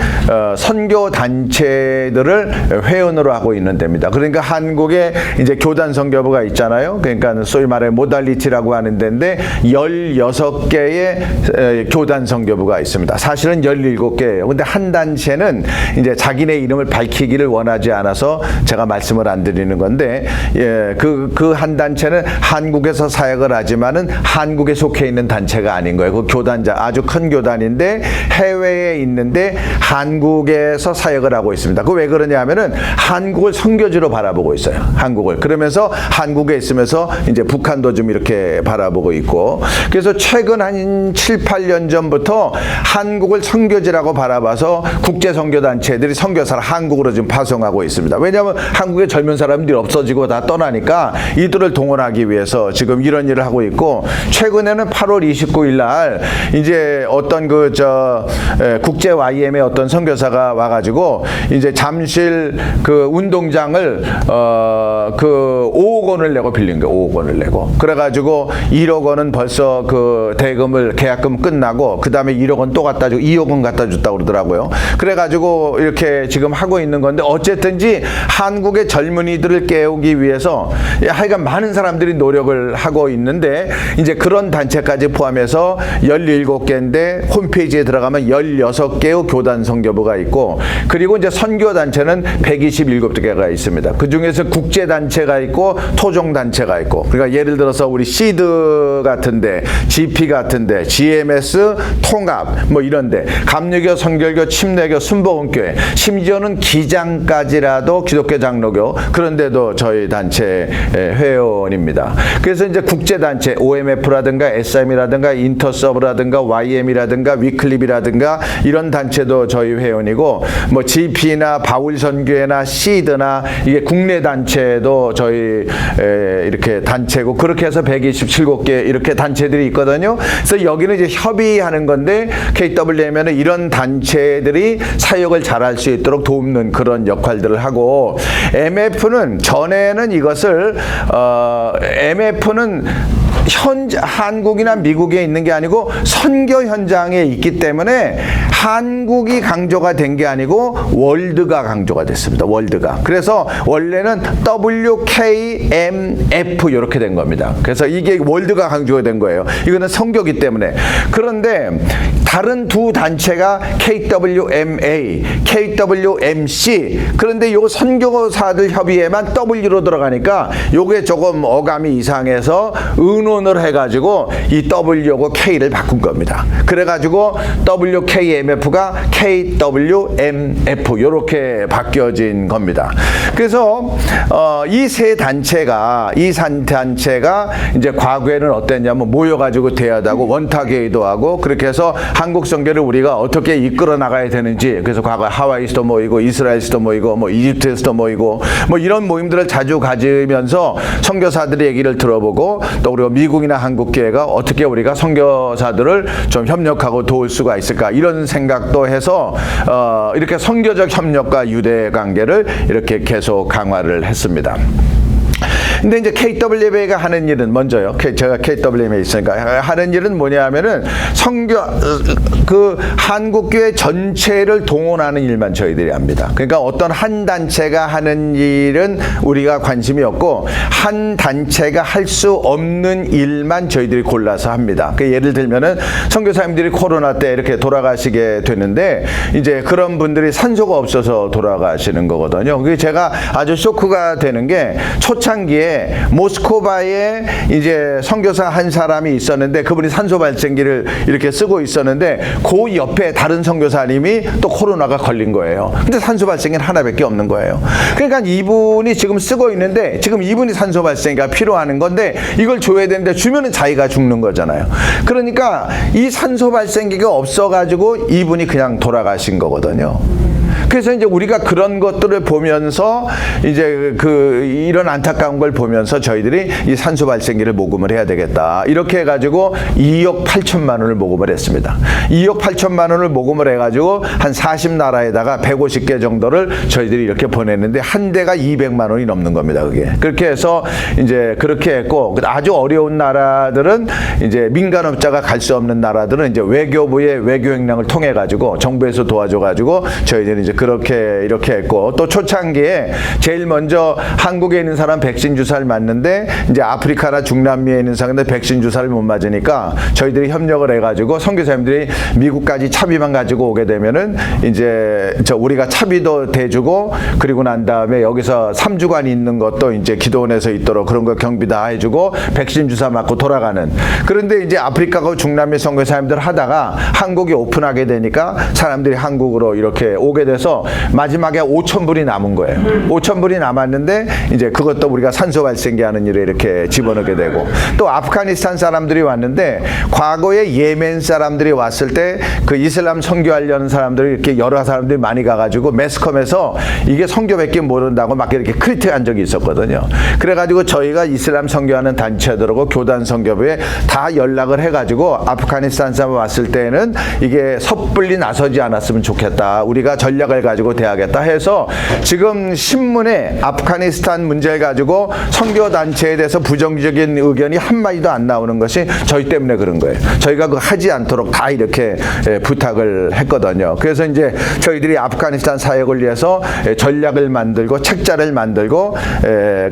선교 단체들을 회원으로 하고 있는 데입니다. 그러니까 한국에 이제 교단 선교부가 있잖아요. 그러니까 소위 말해 모달리티라고 하는 데인데 16개의 교단 선교부가 있습니다. 사실은 17개예요. 근데 한 단체는 이제 자기네 이름을 밝히기를 원하지 않아서 제가 말씀을 안 드리는 건데, 예, 그 한 단체는 한국에서 사역을 하지만은 한국에 속해 있는 단체가 아닌 거예요. 그 교단자 아주 큰 교단인데 해외에 있는데 한국에서 사역을 하고 있습니다. 그 왜 그러냐면은 한국을 선교지로 바라보고 있어요. 한국을. 그러면서 한국에 있으면서 이제 북한도 좀 이렇게 바라보고 있고, 그래서 최근 한 7, 8년 전부터 한국을 선교지라고 바라봐서 국제 선교 단체들이 선교사를 한국으로 지금 파송하고 있습니다. 왜냐하면 한국에 젊은 사람들이 없어지고 다 떠나니까 이들을 동원하기 위해서 지금 이런 일을 하고 있고, 최근에는 8월 29일 날 이제 어떤 국제 YM의 어떤 선교사가 와가지고 이제 잠실 그 운동장을 5억 원을 내고 빌린 거예요. 5억 원을 내고. 그래가지고 1억 원은 벌써 그 대금을 계약금 끝나고 그 다음에 1억 원 또 갖다 주고 2억 원 갖다 줬다고 그러더라고요. 그래가지고 이렇게 지금 하고 있는 건데, 어쨌든지 한국의 젊은이들을 깨우기 위해서 하여간 많은 사람들이 노력을 하고 있는데, 이제 그런 단체까지 포함해서 17개인데 홈페이지에 들어가면 16개의 교단 선교부가 있고, 그리고 이제 선교 단체는 127개가 있습니다. 그 중에서 국제 단체가 있고 토종 단체가 있고, 그러니까 예를 들어서 우리 시드 같은데, GP 같은데, GMS, 통합 뭐 이런데, 감리교, 선결교, 침례교, 순복음교회, 심지어는 기장까지라도 기독교 장로교, 그런데도 저희 단체 회원입니다. 그래서 이제 국제 단체 OMF라든가 SM이라든가 인터서브라든가 YM이라든가 위클립이라든가 이런 단체도 저희 회원이고, 뭐 GP나 바울선교회나 시드나 이게 국내 단체도 저희 이렇게 단체고, 그렇게 해서 127곳개 이렇게 단체들이 있거든요. 그래서 여기는 이제 협의하는 건데, KWM에는 이런 단체들이 사역을 잘할 수 있도록 돕는 그런 역할들을 하고, MF는 전에는 이것을 MF는 한국이나 미국에 있는 게 아니고 선교 현장에 있기 때문에 한국이 강조가 된 게 아니고 월드가 강조가 됐습니다. 월드가. 그래서 원래는 WKMF 이렇게 된 겁니다. 그래서 이게 월드가 강조가 된 거예요. 이거는 선교기 때문에. 그런데 다른 두 단체가 KWMA, KWMC. 그런데 요 선교사들 협의회만 W로 들어가니까 요게 조금 어감이 이상해서 의논을 해가지고 이 W하고 K를 바꾼 겁니다. 그래가지고 WKMF가 KWMF 이렇게 바뀌어진 겁니다. 그래서 이 세 단체가 이제 과거에는 어땠냐면 모여가지고 대화하고 원탁회의도 하고, 그렇게 해서 한국 선교를 우리가 어떻게 이끌어 나가야 되는지, 그래서 과거 하와이에서도 모이고 이스라엘에서도 모이고 뭐 이집트에서도 모이고 뭐 이런 모임들을 자주 가지면서 선교사들의 얘기를 들어보고, 또 그리고 미국이나 한국 교회가 어떻게 우리가 선교사들을 좀 협력하고 도울 수가 있을까, 이런 생각도 해서 이렇게 선교적 협력과 유대 관계를 이렇게 계속 강화를 했습니다. 근데 이제 KWMA가 하는 일은 먼저요. 제가 KWMA에 있으니까 하는 일은 뭐냐 하면은 한국교회 전체를 동원하는 일만 저희들이 합니다. 그러니까 어떤 한 단체가 하는 일은 우리가 관심이 없고, 한 단체가 할 수 없는 일만 저희들이 골라서 합니다. 예를 들면은 선교사님들이 코로나 때 이렇게 돌아가시게 되는데, 이제 그런 분들이 산소가 없어서 돌아가시는 거거든요. 그게 제가 아주 쇼크가 되는 게, 초창 초창기에 모스크바에 이제 선교사 한 사람이 있었는데 그분이 산소 발생기를 이렇게 쓰고 있었는데 그 옆에 다른 선교사님이 또 코로나가 걸린 거예요. 근데 산소 발생기는 하나밖에 없는 거예요. 그러니까 이분이 지금 쓰고 있는데 지금 이분이 산소 발생기가 필요한 건데 이걸 줘야 되는데 주면은 자기가 죽는 거잖아요. 그러니까 이 산소 발생기가 없어가지고 이분이 그냥 돌아가신 거거든요. 그래서 이제 우리가 그런 것들을 보면서 이제 이런 안타까운 걸 보면서 저희들이 이 산소 발생기를 모금을 해야 되겠다. 이렇게 해가지고 2억 8천만 원을 모금을 했습니다. 2억 8천만 원을 모금을 해가지고 한 40나라에다가 150개 정도를 저희들이 이렇게 보냈는데 한 대가 200만 원이 넘는 겁니다. 그게. 그렇게 해서 이제 그렇게 했고 아주 어려운 나라들은 이제 민간업자가 갈 수 없는 나라들은 이제 외교부의 외교역량을 통해 가지고 정부에서 도와줘 가지고 저희들이 이제 그렇게 이렇게 했고 또 초창기에 제일 먼저 한국에 있는 사람 백신 주사를 맞는데 이제 아프리카나 중남미에 있는 사람들 백신 주사를 못 맞으니까 저희들이 협력을 해가지고 선교사님들이 미국까지 차비만 가지고 오게 되면은 이제 우리가 차비도 대주고 그리고 난 다음에 여기서 3주간 있는 것도 이제 기도원에서 있도록 그런 거 경비 다 해주고 백신 주사 맞고 돌아가는. 그런데 이제 아프리카하고 중남미 선교사님들 하다가 한국이 오픈하게 되니까 사람들이 한국으로 이렇게 오게 돼서 마지막에 5,000불이 남은 거예요. 5,000불이 남았는데 이제 그것도 우리가 산소 발생기 하는 일에 이렇게 집어넣게 되고 또 아프가니스탄 사람들이 왔는데 과거에 예멘 사람들이 왔을 때 그 이슬람 선교하려는 사람들이 이렇게 여러 사람들이 많이 가가지고 매스컴에서 이게 선교밖에 모른다고 막 이렇게 크리틱한 적이 있었거든요. 그래가지고 저희가 이슬람 선교하는 단체들하고 교단 선교부에 다 연락을 해가지고 아프가니스탄 사람 왔을 때는 이게 섣불리 나서지 않았으면 좋겠다. 우리가 전략을 가지고 대하겠다 해서 지금 신문에 아프가니스탄 문제를 가지고 선교단체에 대해서 부정적인 의견이 한마디도 안 나오는 것이 저희 때문에 그런 거예요. 저희가 그거 하지 않도록 다 이렇게 부탁을 했거든요. 그래서 이제 저희들이 아프가니스탄 사역을 위해서 전략을 만들고 책자를 만들고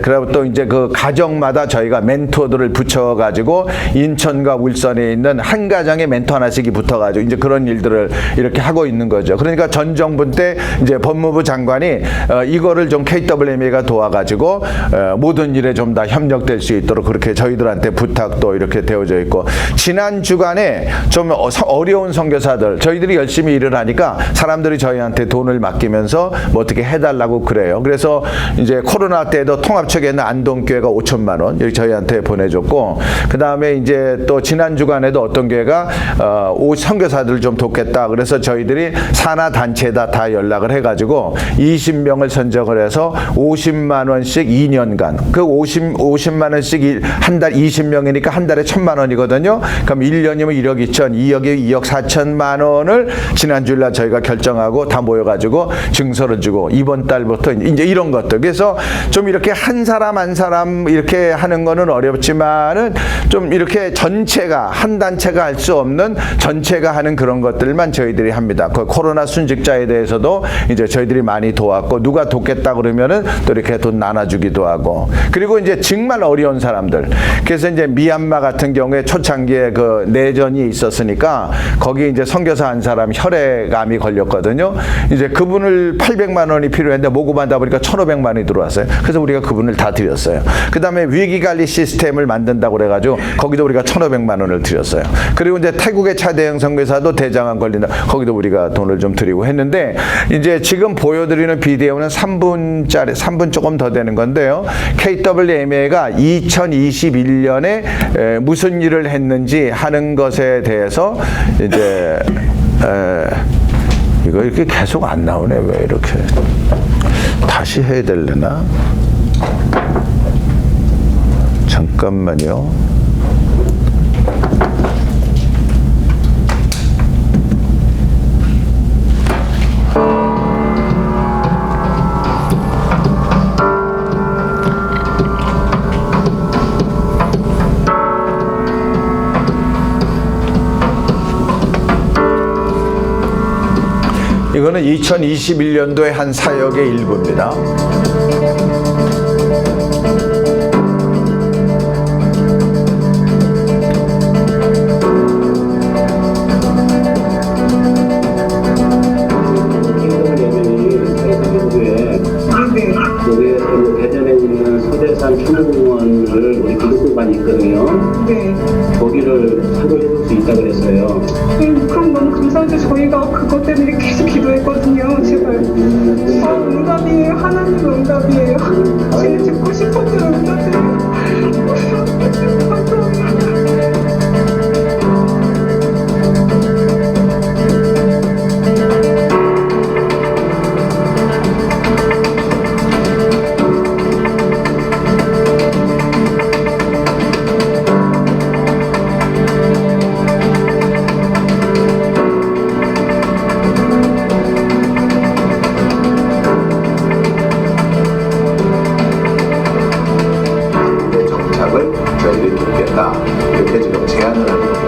그리고 또 이제 그 가정마다 저희가 멘토들을 붙여가지고 인천과 울산에 있는 한 가정에 멘토 하나씩이 붙어가지고 이제 그런 일들을 이렇게 하고 있는 거죠. 그러니까 전 정부 때 이제 법무부 장관이 이거를 좀 KWMA가 도와가지고 모든 일에 좀 다 협력될 수 있도록 그렇게 저희들한테 부탁도 이렇게 되어져 있고 지난 주간에 좀 어려운 선교사들 저희들이 열심히 일을 하니까 사람들이 저희한테 돈을 맡기면서 뭐 어떻게 해달라고 그래요. 그래서 이제 코로나 때도 통합청에 있는 안동교회가 5천만 원 여기 저희한테 보내줬고 그 다음에 이제 또 지난 주간에도 어떤 교회가 선교사들을 좀 돕겠다. 그래서 저희들이 산하 단체에다 다 연락을 해가지고 20명을 선정을 해서 50만 원씩 2년간 그 50만 원씩 한 달 20명이니까 한 달에 1,000만 원이거든요. 그럼 1년이면 1억 2천, 2억 4천만 원을 지난 주일날 저희가 결정하고 다 모여가지고 증서를 주고 이번 달부터 이제 이런 것들. 그래서 좀 이렇게 한 사람 한 사람 이렇게 하는 거는 어렵지만은 좀 이렇게 전체가 한 단체가 할 수 없는 전체가 하는 그런 것들만 저희들이 합니다. 그 코로나 순직자에 대해서도 이제 저희들이 많이 도왔고 누가 돕겠다 그러면은 또 이렇게 돈 나눠주기도 하고 그리고 이제 정말 어려운 사람들. 그래서 이제 미얀마 같은 경우에 초창기에 그 내전이 있었으니까 거기 이제 선교사 한 사람 혈액암이 걸렸거든요. 이제 그분을 800만 원이 필요했는데 모금하다 보니까 1,500만 원이 들어왔어요. 그래서 우리가 그분을 다 드렸어요. 그 다음에 위기관리 시스템을 만든다고 그래가지고 거기도 우리가 1,500만 원을 드렸어요. 그리고 이제 태국의 차대형 선교사도 대장암 걸린다. 거기도 우리가 돈을 좀 드리고 했는데 이제 지금 보여드리는 비디오는 3분짜리 3분 조금 더 되는 건데요. KWMA가 2021년에 무슨 일을 했는지 하는 것에 대해서 이제 이거 이렇게 계속 안 나오네. 왜 이렇게 다시 해야 되려나? 잠깐만요. 이거는 2021년도의 한 사역의 일부입니다. 여기에서 대전에 있는 서대산 천연공원을 우리 기독교관이 있거든요. 네. 거기를 사용해볼 수 있다고 그랬어요. 그럼 너무 감사하죠. 저희가 그것 때문에 계속 기도했거든요. 제발. 응답이에요. 하나님 응답이에요. 제가 듣고 싶었던 응답이에요. 감사합니다. 정착을 저희들이 돕겠다 이렇게 지금 제안을 합니다.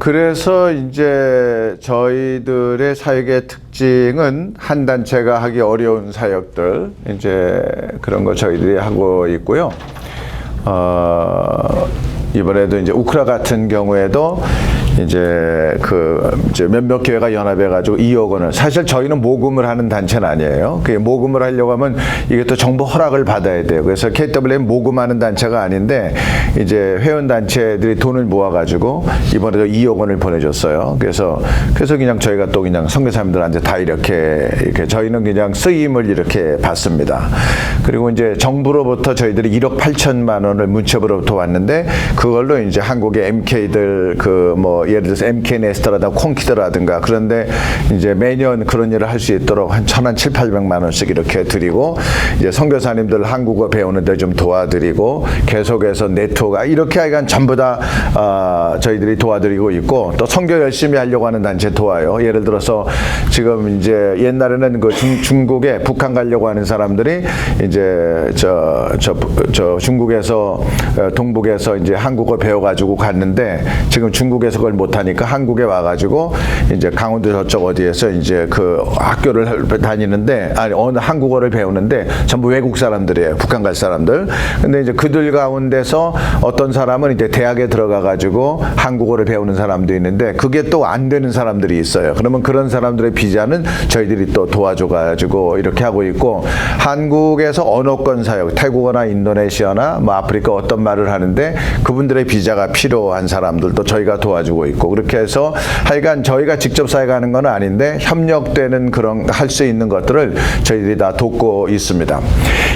그래서 이제 저희들의 사역의 특징은 한 단체가 하기 어려운 사역들 이제 그런 거 저희들이 하고 있고요. 이번에도 이제 우크라 같은 경우에도 이제 이제 몇몇 교회가 연합해가지고 2억 원을, 사실 저희는 모금을 하는 단체는 아니에요. 그 모금을 하려고 하면 이게 또 정부 허락을 받아야 돼요. 그래서 KWM 모금하는 단체가 아닌데 이제 회원 단체들이 돈을 모아가지고 이번에도 2억 원을 보내줬어요. 그래서 그냥 저희가 또 그냥 선교사님들한테 다 이렇게 저희는 그냥 쓰임을 이렇게 받습니다. 그리고 이제 정부로부터 저희들이 1억 8천만 원을 문체부로부터 왔는데 그걸로 이제 한국의 MK들 예를 들어서 MK 네스터라든가 콩키드라든가 그런데 이제 매년 그런 일을 할 수 있도록 한 700만 원씩 이렇게 드리고 이제 선교사님들 한국어 배우는데 좀 도와드리고 계속해서 네트워크 이렇게 하여간 전부 다 저희들이 도와드리고 있고 또 선교 열심히 하려고 하는 단체 도와요. 예를 들어서 지금 이제 옛날에는 그 중국에 북한 가려고 하는 사람들이 이제 저 중국에서 동북에서 이제 한국어 배워가지고 갔는데 지금 중국에서 그걸 못하니까 한국에 와가지고 이제 강원도 저쪽 어디에서 이제 그 학교를 다니는데 아니 어느 한국어를 배우는데 전부 외국 사람들이에요. 북한 갈 사람들. 근데 이제 그들 가운데서 어떤 사람은 이제 대학에 들어가가지고 한국어를 배우는 사람도 있는데 그게 또 안 되는 사람들이 있어요. 그러면 그런 사람들의 비자는 저희들이 또 도와줘가지고 이렇게 하고 있고 한국에서 언어권 사역, 태국어나 인도네시아나 뭐 아프리카 어떤 말을 하는데 그분들의 비자가 필요한 사람들도 저희가 도와주고 있고 그렇게 해서 하여간 저희가 직접 사역하는 건 아닌데 협력되는 그런 할 수 있는 것들을 저희들이 다 돕고 있습니다.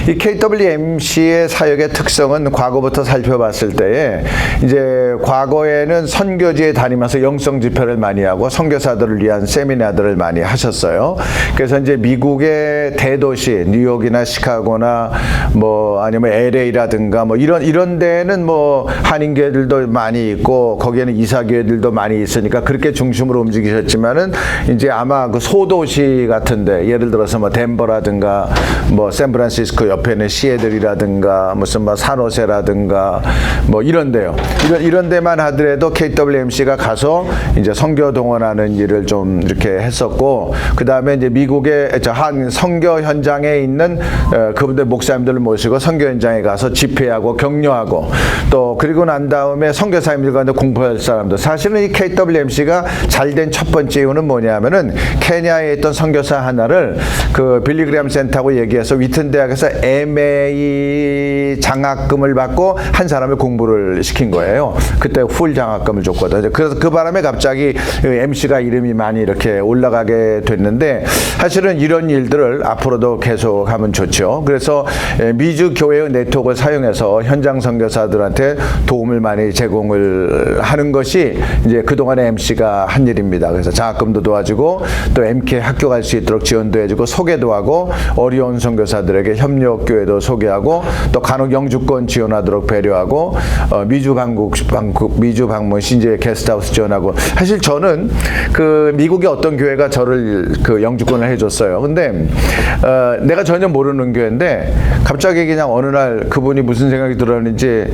이 KWMC의 사역의 특성은 과거부터 살펴봤을 때에 이제 과거에는 선교지에 다니면서 영성 집회를 많이 하고 선교사들을 위한 세미나들을 많이 하셨어요. 그래서 이제 미국의 대도시 뉴욕이나 시카고나 뭐 아니면 LA라든가 뭐 이런 데는 뭐 한인교회들도 많이 있고 거기에는 이사교회들도 많이 있으니까 그렇게 중심으로 움직이셨지만은 이제 아마 그 소도시 같은데 예를 들어서 뭐 덴버라든가 뭐 샌프란시스코 옆에는 시애틀이라든가 무슨 뭐 산호세라든가 뭐 이런데요. 이런 데만 하더라도 KWMC가 가서 이제 선교 동원하는 일을 좀 이렇게 했었고 그 다음에 이제 미국의 한 선교 현장에 있는 그분들 목사님들을 모시고 선교 현장에 가서 집회하고 격려하고 또 그리고 난 다음에 선교사님들 가운데 공부할 사람들 사실은 이 KWMC가 잘된 첫 번째 이유는 뭐냐면은 케냐에 있던 선교사 하나를 그 빌리 그레엄 센터하고 얘기해서 위튼 대학에서 MA 장학금을 받고 한 사람을 공부를 시킨 거예요. 그때 풀 장학금을 줬거든요. 그래서 그 바람에 갑자기 MC가 이름이 많이 이렇게 올라가게 됐는데 사실은 이런 일들을 앞으로도 계속하면 좋죠. 그래서 미주 교회의 네트워크를 사용해서 현장 선교사들한테 도움을 많이 제공을 하는 것이 이제 그동안의 MC가 한 일입니다. 그래서 장학금도 도와주고 또 MK 학교 갈 수 있도록 지원도 해주고 소개도 하고 어려운 선교사들에게 협력교회도 소개하고 또 간혹 영주권 지원하도록 배려하고 미주 방문 신제 게스트하우스 지원하고 사실 저는 그 미국의 어떤 교회가 저를 그 영주권을 해줬어요. 근데 내가 전혀 모르는 교회인데 갑자기 그냥 어느 날 그분이 무슨 생각이 들었는지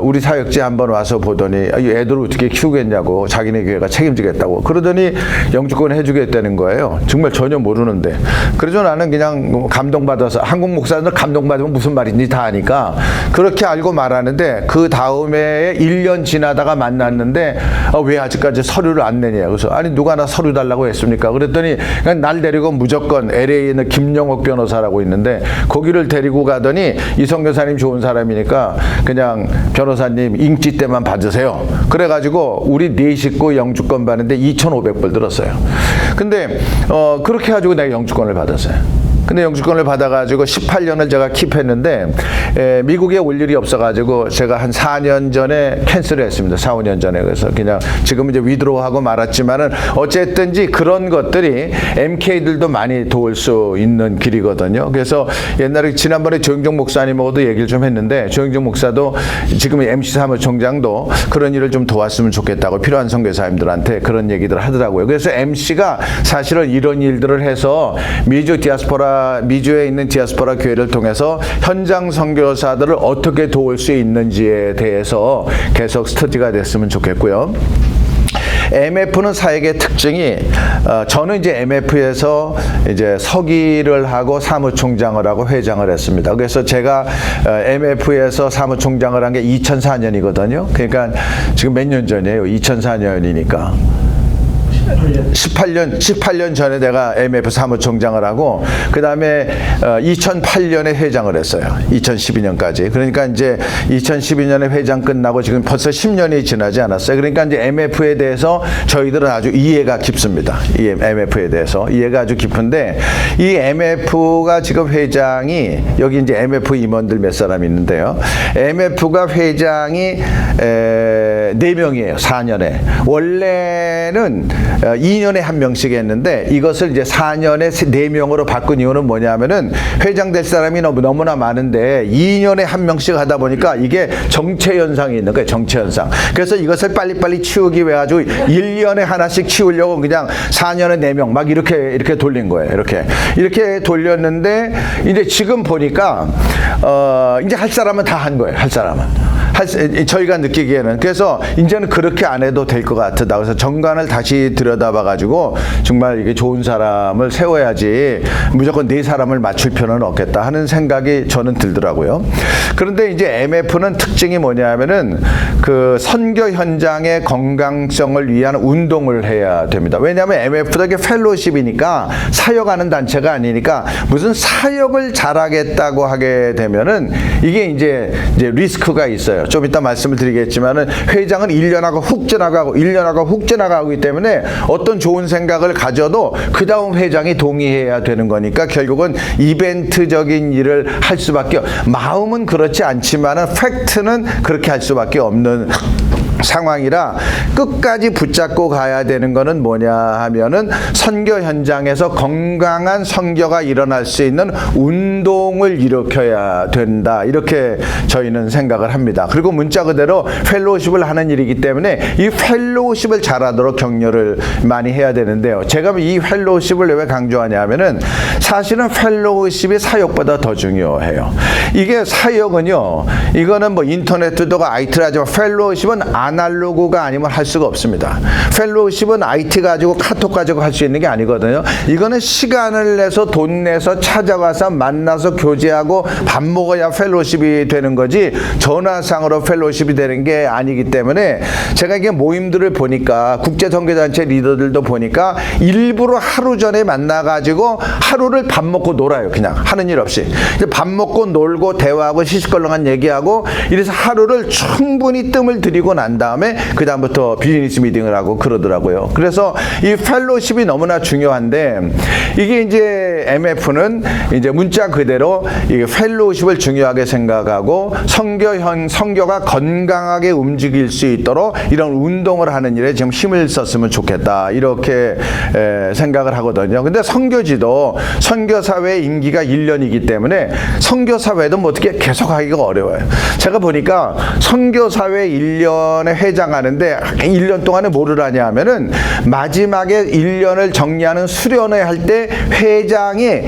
우리 사역지 한번 와서 보더니 이 애들을 어떻게 키우겠냐고 자기네 교회가 책임지겠다고 그러더니 영주권 해주겠다는 거예요. 정말 전혀 모르는데 그래서 나는 그냥 감동받아서 한국 목사들 감동받으면 무슨 말인지 다 아니까 그렇게 알고 말하는데 그 다음에 1년 지나다가 만났는데 왜 아직까지 서류를 안 내냐. 그래서 아니 누가 나 서류 달라고 했습니까? 그랬더니 그냥 날 데리고 무조건 LA에 있는 김영옥 변호사라고 있는데 거기를 데리고 가더니 이 선교사님 좋은 사람이니까 그냥 변호사님 인기 때만 받으세요. 그래가지고 우리 4식구 영주권 받는데 2,500불 들었어요. 근데 그렇게 해가지고 내가 영주권을 받았어요. 근데 영주권을 받아가지고 18년을 제가 킵했는데 미국에 올 일이 없어가지고 제가 한 4년 전에 캔슬을 했습니다. 4, 5년 전에. 그래서 그냥 지금은 이제 위드로우하고 말았지만은 어쨌든지 그런 것들이 MK들도 많이 도울 수 있는 길이거든요. 그래서 옛날에 지난번에 조영종 목사님하고도 얘기를 좀 했는데 조영종 목사도 지금 MC 사무총장도 그런 일을 좀 도왔으면 좋겠다고 필요한 선교사님들한테 그런 얘기들을 하더라고요. 그래서 MC가 사실은 이런 일들을 해서 미주에 있는 디아스포라 교회를 통해서 현장 선교사들을 어떻게 도울 수 있는지에 대해서 계속 스터디가 됐으면 좋겠고요. MF는 사역의 특징이 저는 이제 MF에서 이제 서기를 하고 사무총장을 하고 회장을 했습니다. 그래서 제가 MF에서 사무총장을 한 게 2004년이거든요. 그러니까 지금 몇 년 전이에요. 2004년이니까. 18년 전에 내가 MF 사무총장을 하고 그 다음에 2008년에 회장을 했어요. 2012년까지. 그러니까 이제 2012년에 회장 끝나고 지금 벌써 10년이 지나지 않았어요. 그러니까 이제 MF에 대해서 저희들은 아주 이해가 깊습니다. 이 MF에 대해서 이해가 아주 깊은데 이 MF가 지금 회장이 여기 이제 MF 임원들 몇 사람 있는데요. MF가 회장이 4명이에요. 4년에. 원래는 2년에 한 명씩 했는데 이것을 이제 4년에 4명으로 바꾼 이유는 뭐냐면은 회장 될 사람이 너무나 많은데 2년에 한 명씩 하다 보니까 이게 정체 현상이 있는 거예요. 정체 현상. 그래서 이것을 빨리빨리 치우기 위해 가지고 1년에 하나씩 치우려고 그냥 4년에 4명 막 이렇게 돌린 거예요. 이렇게 돌렸는데 이제 지금 보니까 이제 할 사람은 다 한 거예요. 할 사람은. 저희가 느끼기에는. 그래서 이제는 그렇게 안 해도 될 것 같다. 그래서 정관을 다시 들여다봐가지고 정말 이게 좋은 사람을 세워야지 무조건 4사람을 맞출 필요는 없겠다 하는 생각이 저는 들더라고요. 그런데 이제 MF는 특징이 뭐냐면은 그 선교 현장의 건강성을 위한 운동을 해야 됩니다. 왜냐하면 MF도 이게 펠로십이니까 사역하는 단체가 아니니까 무슨 사역을 잘하겠다고 하게 되면은 이게 이제 리스크가 있어요. 좀 이따 말씀을 드리겠지만은 회장은 1년하고 훅 지나가고 1년하고 훅 지나가기 때문에 어떤 좋은 생각을 가져도 그 다음 회장이 동의해야 되는 거니까 결국은 이벤트적인 일을 할 수밖에 마음은 그렇지 않지만은 팩트는 그렇게 할 수밖에 없는 상황이라 끝까지 붙잡고 가야 되는 거는 뭐냐 하면은 선교 현장에서 건강한 선교가 일어날 수 있는 운동을 일으켜야 된다. 이렇게 저희는 생각을 합니다. 그리고 문자 그대로 펠로우십을 하는 일이기 때문에 이 펠로우십을 잘하도록 격려를 많이 해야 되는데요. 제가 이 펠로우십을 왜 강조하냐 하면은 사실은 펠로우십이 사역보다 더 중요해요. 이게 사역은요. 이거는 뭐 인터넷도 IT를 하지만 펠로우십은 아날로그가 아니면 할 수가 없습니다. 펠로우십은 IT 가지고 카톡 가지고 할 수 있는 게 아니거든요. 이거는 시간을 내서 돈 내서 찾아가서 만나서 교제하고 밥 먹어야 펠로우십이 되는 거지 전화상으로 펠로우십이 되는 게 아니기 때문에 제가 이게 모임들을 보니까 국제선교단체 리더들도 보니까 일부러 하루 전에 만나가지고 하루를 밥 먹고 놀아요. 그냥 하는 일 없이. 밥 먹고 놀고 대화하고 시시껄렁한 얘기하고 이래서 하루를 충분히 뜸을 들이고 난 다음에 그 다음부터 비즈니스 미팅을 하고 그러더라고요. 그래서 이 펠로십이 너무나 중요한데 이게 이제 MF는 이제 문자 그대로 이 펠로십을 중요하게 생각하고 선교가 건강하게 움직일 수 있도록 이런 운동을 하는 일에 지금 힘을 썼으면 좋겠다 이렇게 생각을 하거든요. 근데 선교지도 선교사회의 임기가 1년이기 때문에 선교사회도 뭐 어떻게 계속하기가 어려워요. 제가 보니까 선교사회 1년에 회장하는데 1년 동안에 뭐를 하냐 하면은 마지막에 1년을 정리하는 수련회 할 때 회장이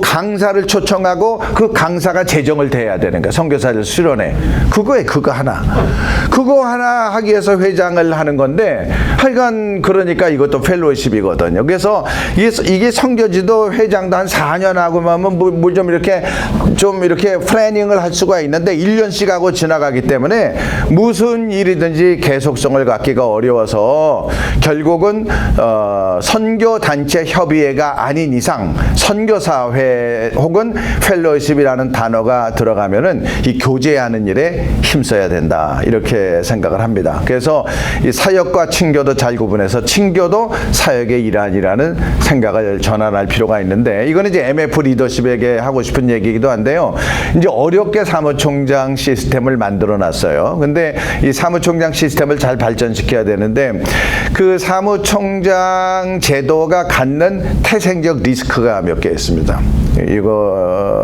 강사를 초청하고 그 강사가 재정을 대야 되는 거야. 선교사들 수련회. 그거 하나 하기 위해서 회장을 하는 건데 하여간 그러니까 이것도 펠로우십이거든요. 그래서 이게 선교지도 회장도 한 4년 하고 하면 뭐 좀 이렇게 플래닝을 할 수가 있는데 1년씩 하고 지나가기 때문에 무슨 일이든지 계속성을 갖기가 어려워서 결국은 선교단체 협의회가 아닌 이상 선교사회 혹은 펠로우십이라는 단어가 들어가면은 이 교제하는 일에 힘써야 된다 이렇게 생각을 합니다. 그래서 이 사역과 친교도 잘 구분해서 친교도 사역의 일환이라는 생각을 전환할 필요가 있는데 이거는 이제 MF 리더십에게 하고 싶은 얘기이기도 한데요. 이제 어렵게 사무총장 시스템을 만들어 놨어요. 근데 이 사무총장 시스템을 잘 발전시켜야 되는데 그 사무총장 제도가 갖는 태생적 리스크가 몇 개 있습니다. 이거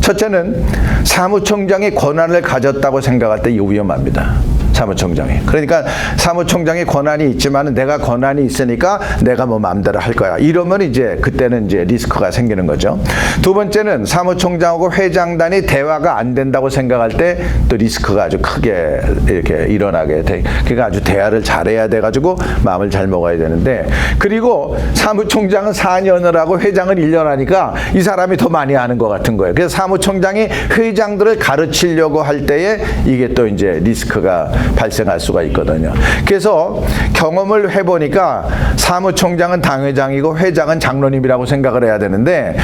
첫째는 사무총장이 권한을 가졌다고 생각할 때 이거 위험합니다. 사무총장이. 그러니까 사무총장이 권한이 있지만 내가 권한이 있으니까 내가 뭐 마음대로 할 거야. 이러면 이제 그때는 이제 리스크가 생기는 거죠. 두 번째는 사무총장하고 회장단이 대화가 안 된다고 생각할 때 또 리스크가 아주 크게 이렇게 일어나게 돼. 그러니까 아주 대화를 잘해야 돼가지고 마음을 잘 먹어야 되는데 그리고 사무총장은 4년을 하고 회장은 1년 하니까 이 사람이 더 많이 하는 것 같은 거예요. 그래서 사무총장이 회장들을 가르치려고 할 때에 이게 또 이제 리스크가 발생할 수가 있거든요. 그래서 경험을 해보니까 사무총장은 당회장이고 회장은 장로님이라고 생각을 해야 되는데,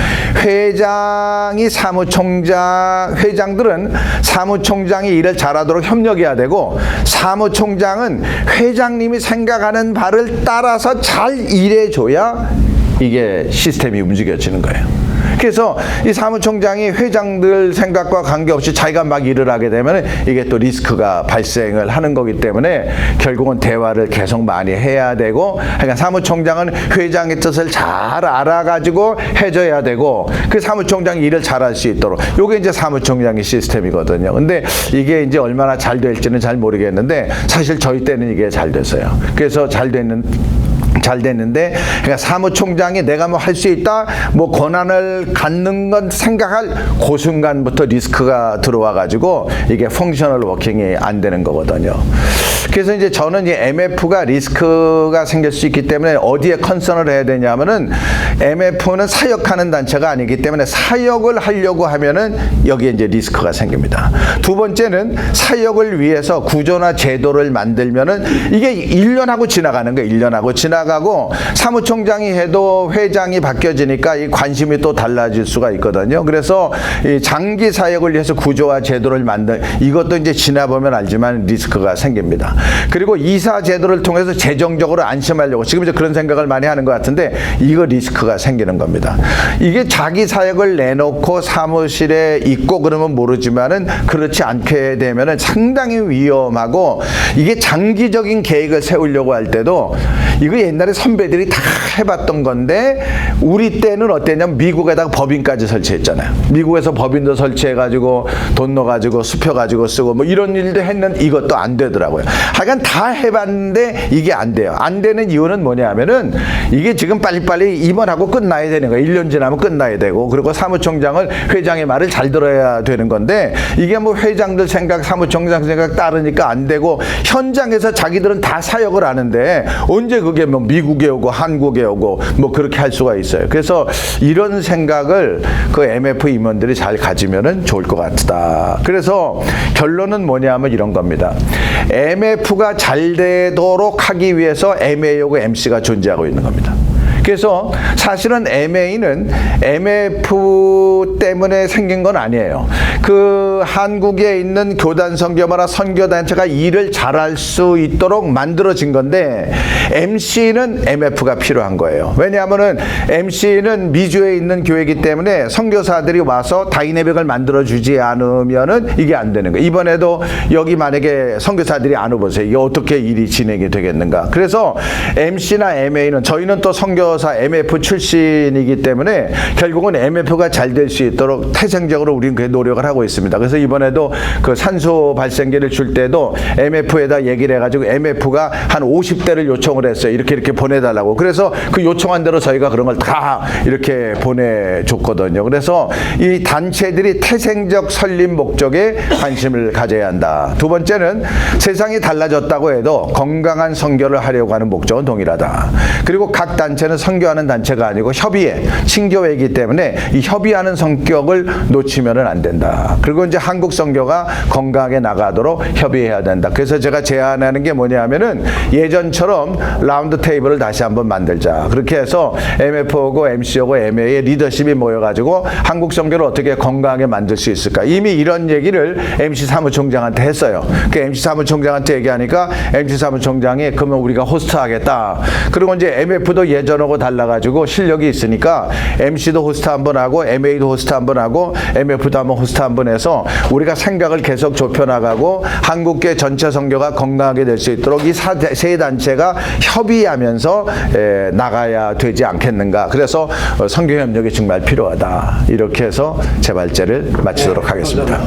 회장들은 사무총장이 일을 잘하도록 협력해야 되고, 사무총장은 회장님이 생각하는 바를 따라서 잘 일해줘야 이게 시스템이 움직여지는 거예요. 그래서 이 사무총장이 회장들 생각과 관계없이 자기가 막 일을 하게 되면 이게 또 리스크가 발생을 하는 거기 때문에 결국은 대화를 계속 많이 해야 되고, 그러니까 사무총장은 회장의 뜻을 잘 알아가지고 해줘야 되고, 그 사무총장이 일을 잘할 수 있도록, 요게 이제 사무총장의 시스템이거든요. 근데 이게 이제 얼마나 잘 될지는 잘 모르겠는데, 사실 저희 때는 이게 잘 됐어요. 그래서 잘 됐는데, 그러니까 사무총장이 내가 뭐 할 수 있다, 뭐 권한을 갖는 건 생각할 그 순간부터 리스크가 들어와 가지고 이게 펑셔널 워킹이 안 되는 거거든요. 그래서 이제 저는 이 MF가 리스크가 생길 수 있기 때문에 어디에 컨선을 해야 되냐면은, MF는 사역하는 단체가 아니기 때문에 사역을 하려고 하면은 여기에 이제 리스크가 생깁니다. 두 번째는 사역을 위해서 구조나 제도를 만들면은 이게 1년하고 지나가는 거예요. 1년하고 지나가고 사무총장이 해도 회장이 바뀌어지니까 이 관심이 또 달라질 수가 있거든요. 그래서 이 장기 사역을 위해서 구조와 제도를 이것도 이제 지나보면 알지만 리스크가 생깁니다. 그리고 이사 제도를 통해서 재정적으로 안심하려고 지금 이제 그런 생각을 많이 하는 것 같은데, 이거 리스크가 생기는 겁니다. 이게 자기 사역을 내놓고 사무실에 있고 그러면 모르지만은, 그렇지 않게 되면은 상당히 위험하고, 이게 장기적인 계획을 세우려고 할 때도 이거 옛날에 선배들이 다 해봤던 건데, 우리 때는 어땠냐면 미국에다가 법인까지 설치했잖아요. 미국에서 법인도 설치해가지고 돈 넣어가지고 수표가지고 쓰고 뭐 이런 일도 했는데 이것도 안 되더라고요. 하여간 다 해봤는데 이게 안 돼요. 안 되는 이유는 뭐냐면은, 이게 지금 빨리빨리 임원하고 끝나야 되는 거예요. 1년 지나면 끝나야 되고, 그리고 사무총장을 회장의 말을 잘 들어야 되는 건데, 이게 뭐 회장들 생각, 사무총장 생각 따르니까 안 되고, 현장에서 자기들은 다 사역을 하는데 언제 그게 뭐 미국에 오고 한국에 오고 뭐 그렇게 할 수가 있어요. 그래서 이런 생각을 그 MF 임원들이 잘 가지면은 좋을 것 같다. 그래서 결론은 뭐냐면 이런 겁니다. MF가 잘 되도록 하기 위해서 MA하고 MC가 존재하고 있는 겁니다. 그래서 사실은 MA는 MF 때문에 생긴 건 아니에요. 그 한국에 있는 교단 선교마나 선교단체가 일을 잘할 수 있도록 만들어진 건데, MC는 MF가 필요한 거예요. 왜냐하면은 MC는 미주에 있는 교회이기 때문에 선교사들이 와서 다이내믹을 만들어주지 않으면은 이게 안 되는 거예요. 이번에도 여기 만약에 선교사들이 안 오보세요. 이게 어떻게 일이 진행이 되겠는가. 그래서 MC나 MA는, 저희는 또 선교사 MF 출신이기 때문에 결국은 MF가 잘 될 수 있도록 태생적으로 우리는 그 노력을 하고 있습니다. 그래서 이번에도 그 산소 발생기를 줄 때도 MF에다 얘기를 해가지고 MF가 한 50대를 요청을 했어요. 이렇게 보내달라고. 그래서 그 요청한 대로 저희가 그런 걸 다 이렇게 보내줬거든요. 그래서 이 단체들이 태생적 설립 목적에 관심을 가져야 한다. 두 번째는 세상이 달라졌다고 해도 건강한 선교를 하려고 하는 목적은 동일하다. 그리고 각 단체는 선교하는 단체가 아니고 협의회, 친교회이기 때문에 이 협의하는 성격을 놓치면은 안 된다. 그리고 이제 한국 선교가 건강하게 나가도록 협의해야 된다. 그래서 제가 제안하는 게 뭐냐면은, 예전처럼 라운드 테이블을 다시 한번 만들자. 그렇게 해서 MF하고 MC하고 MA의 리더십이 모여가지고 한국 선교를 어떻게 건강하게 만들 수 있을까. 이미 이런 얘기를 MC 사무총장한테 했어요. 그 MC 사무총장한테 얘기하니까 MC 사무총장이 그러면 우리가 호스트하겠다. 그리고 이제 MF도 예전하고 달라가지고 실력이 있으니까 MC도 호스트 한번 하고 MA도 호스트 한번 하고 MF도 한번 호스트 한번 해서 우리가 생각을 계속 좁혀나가고 한국계 전체 선교가 건강하게 될 수 있도록 이 세 단체가 협의하면서 나가야 되지 않겠는가. 그래서 선교 협력이 정말 필요하다. 이렇게 해서 제 발제를 마치도록 하겠습니다.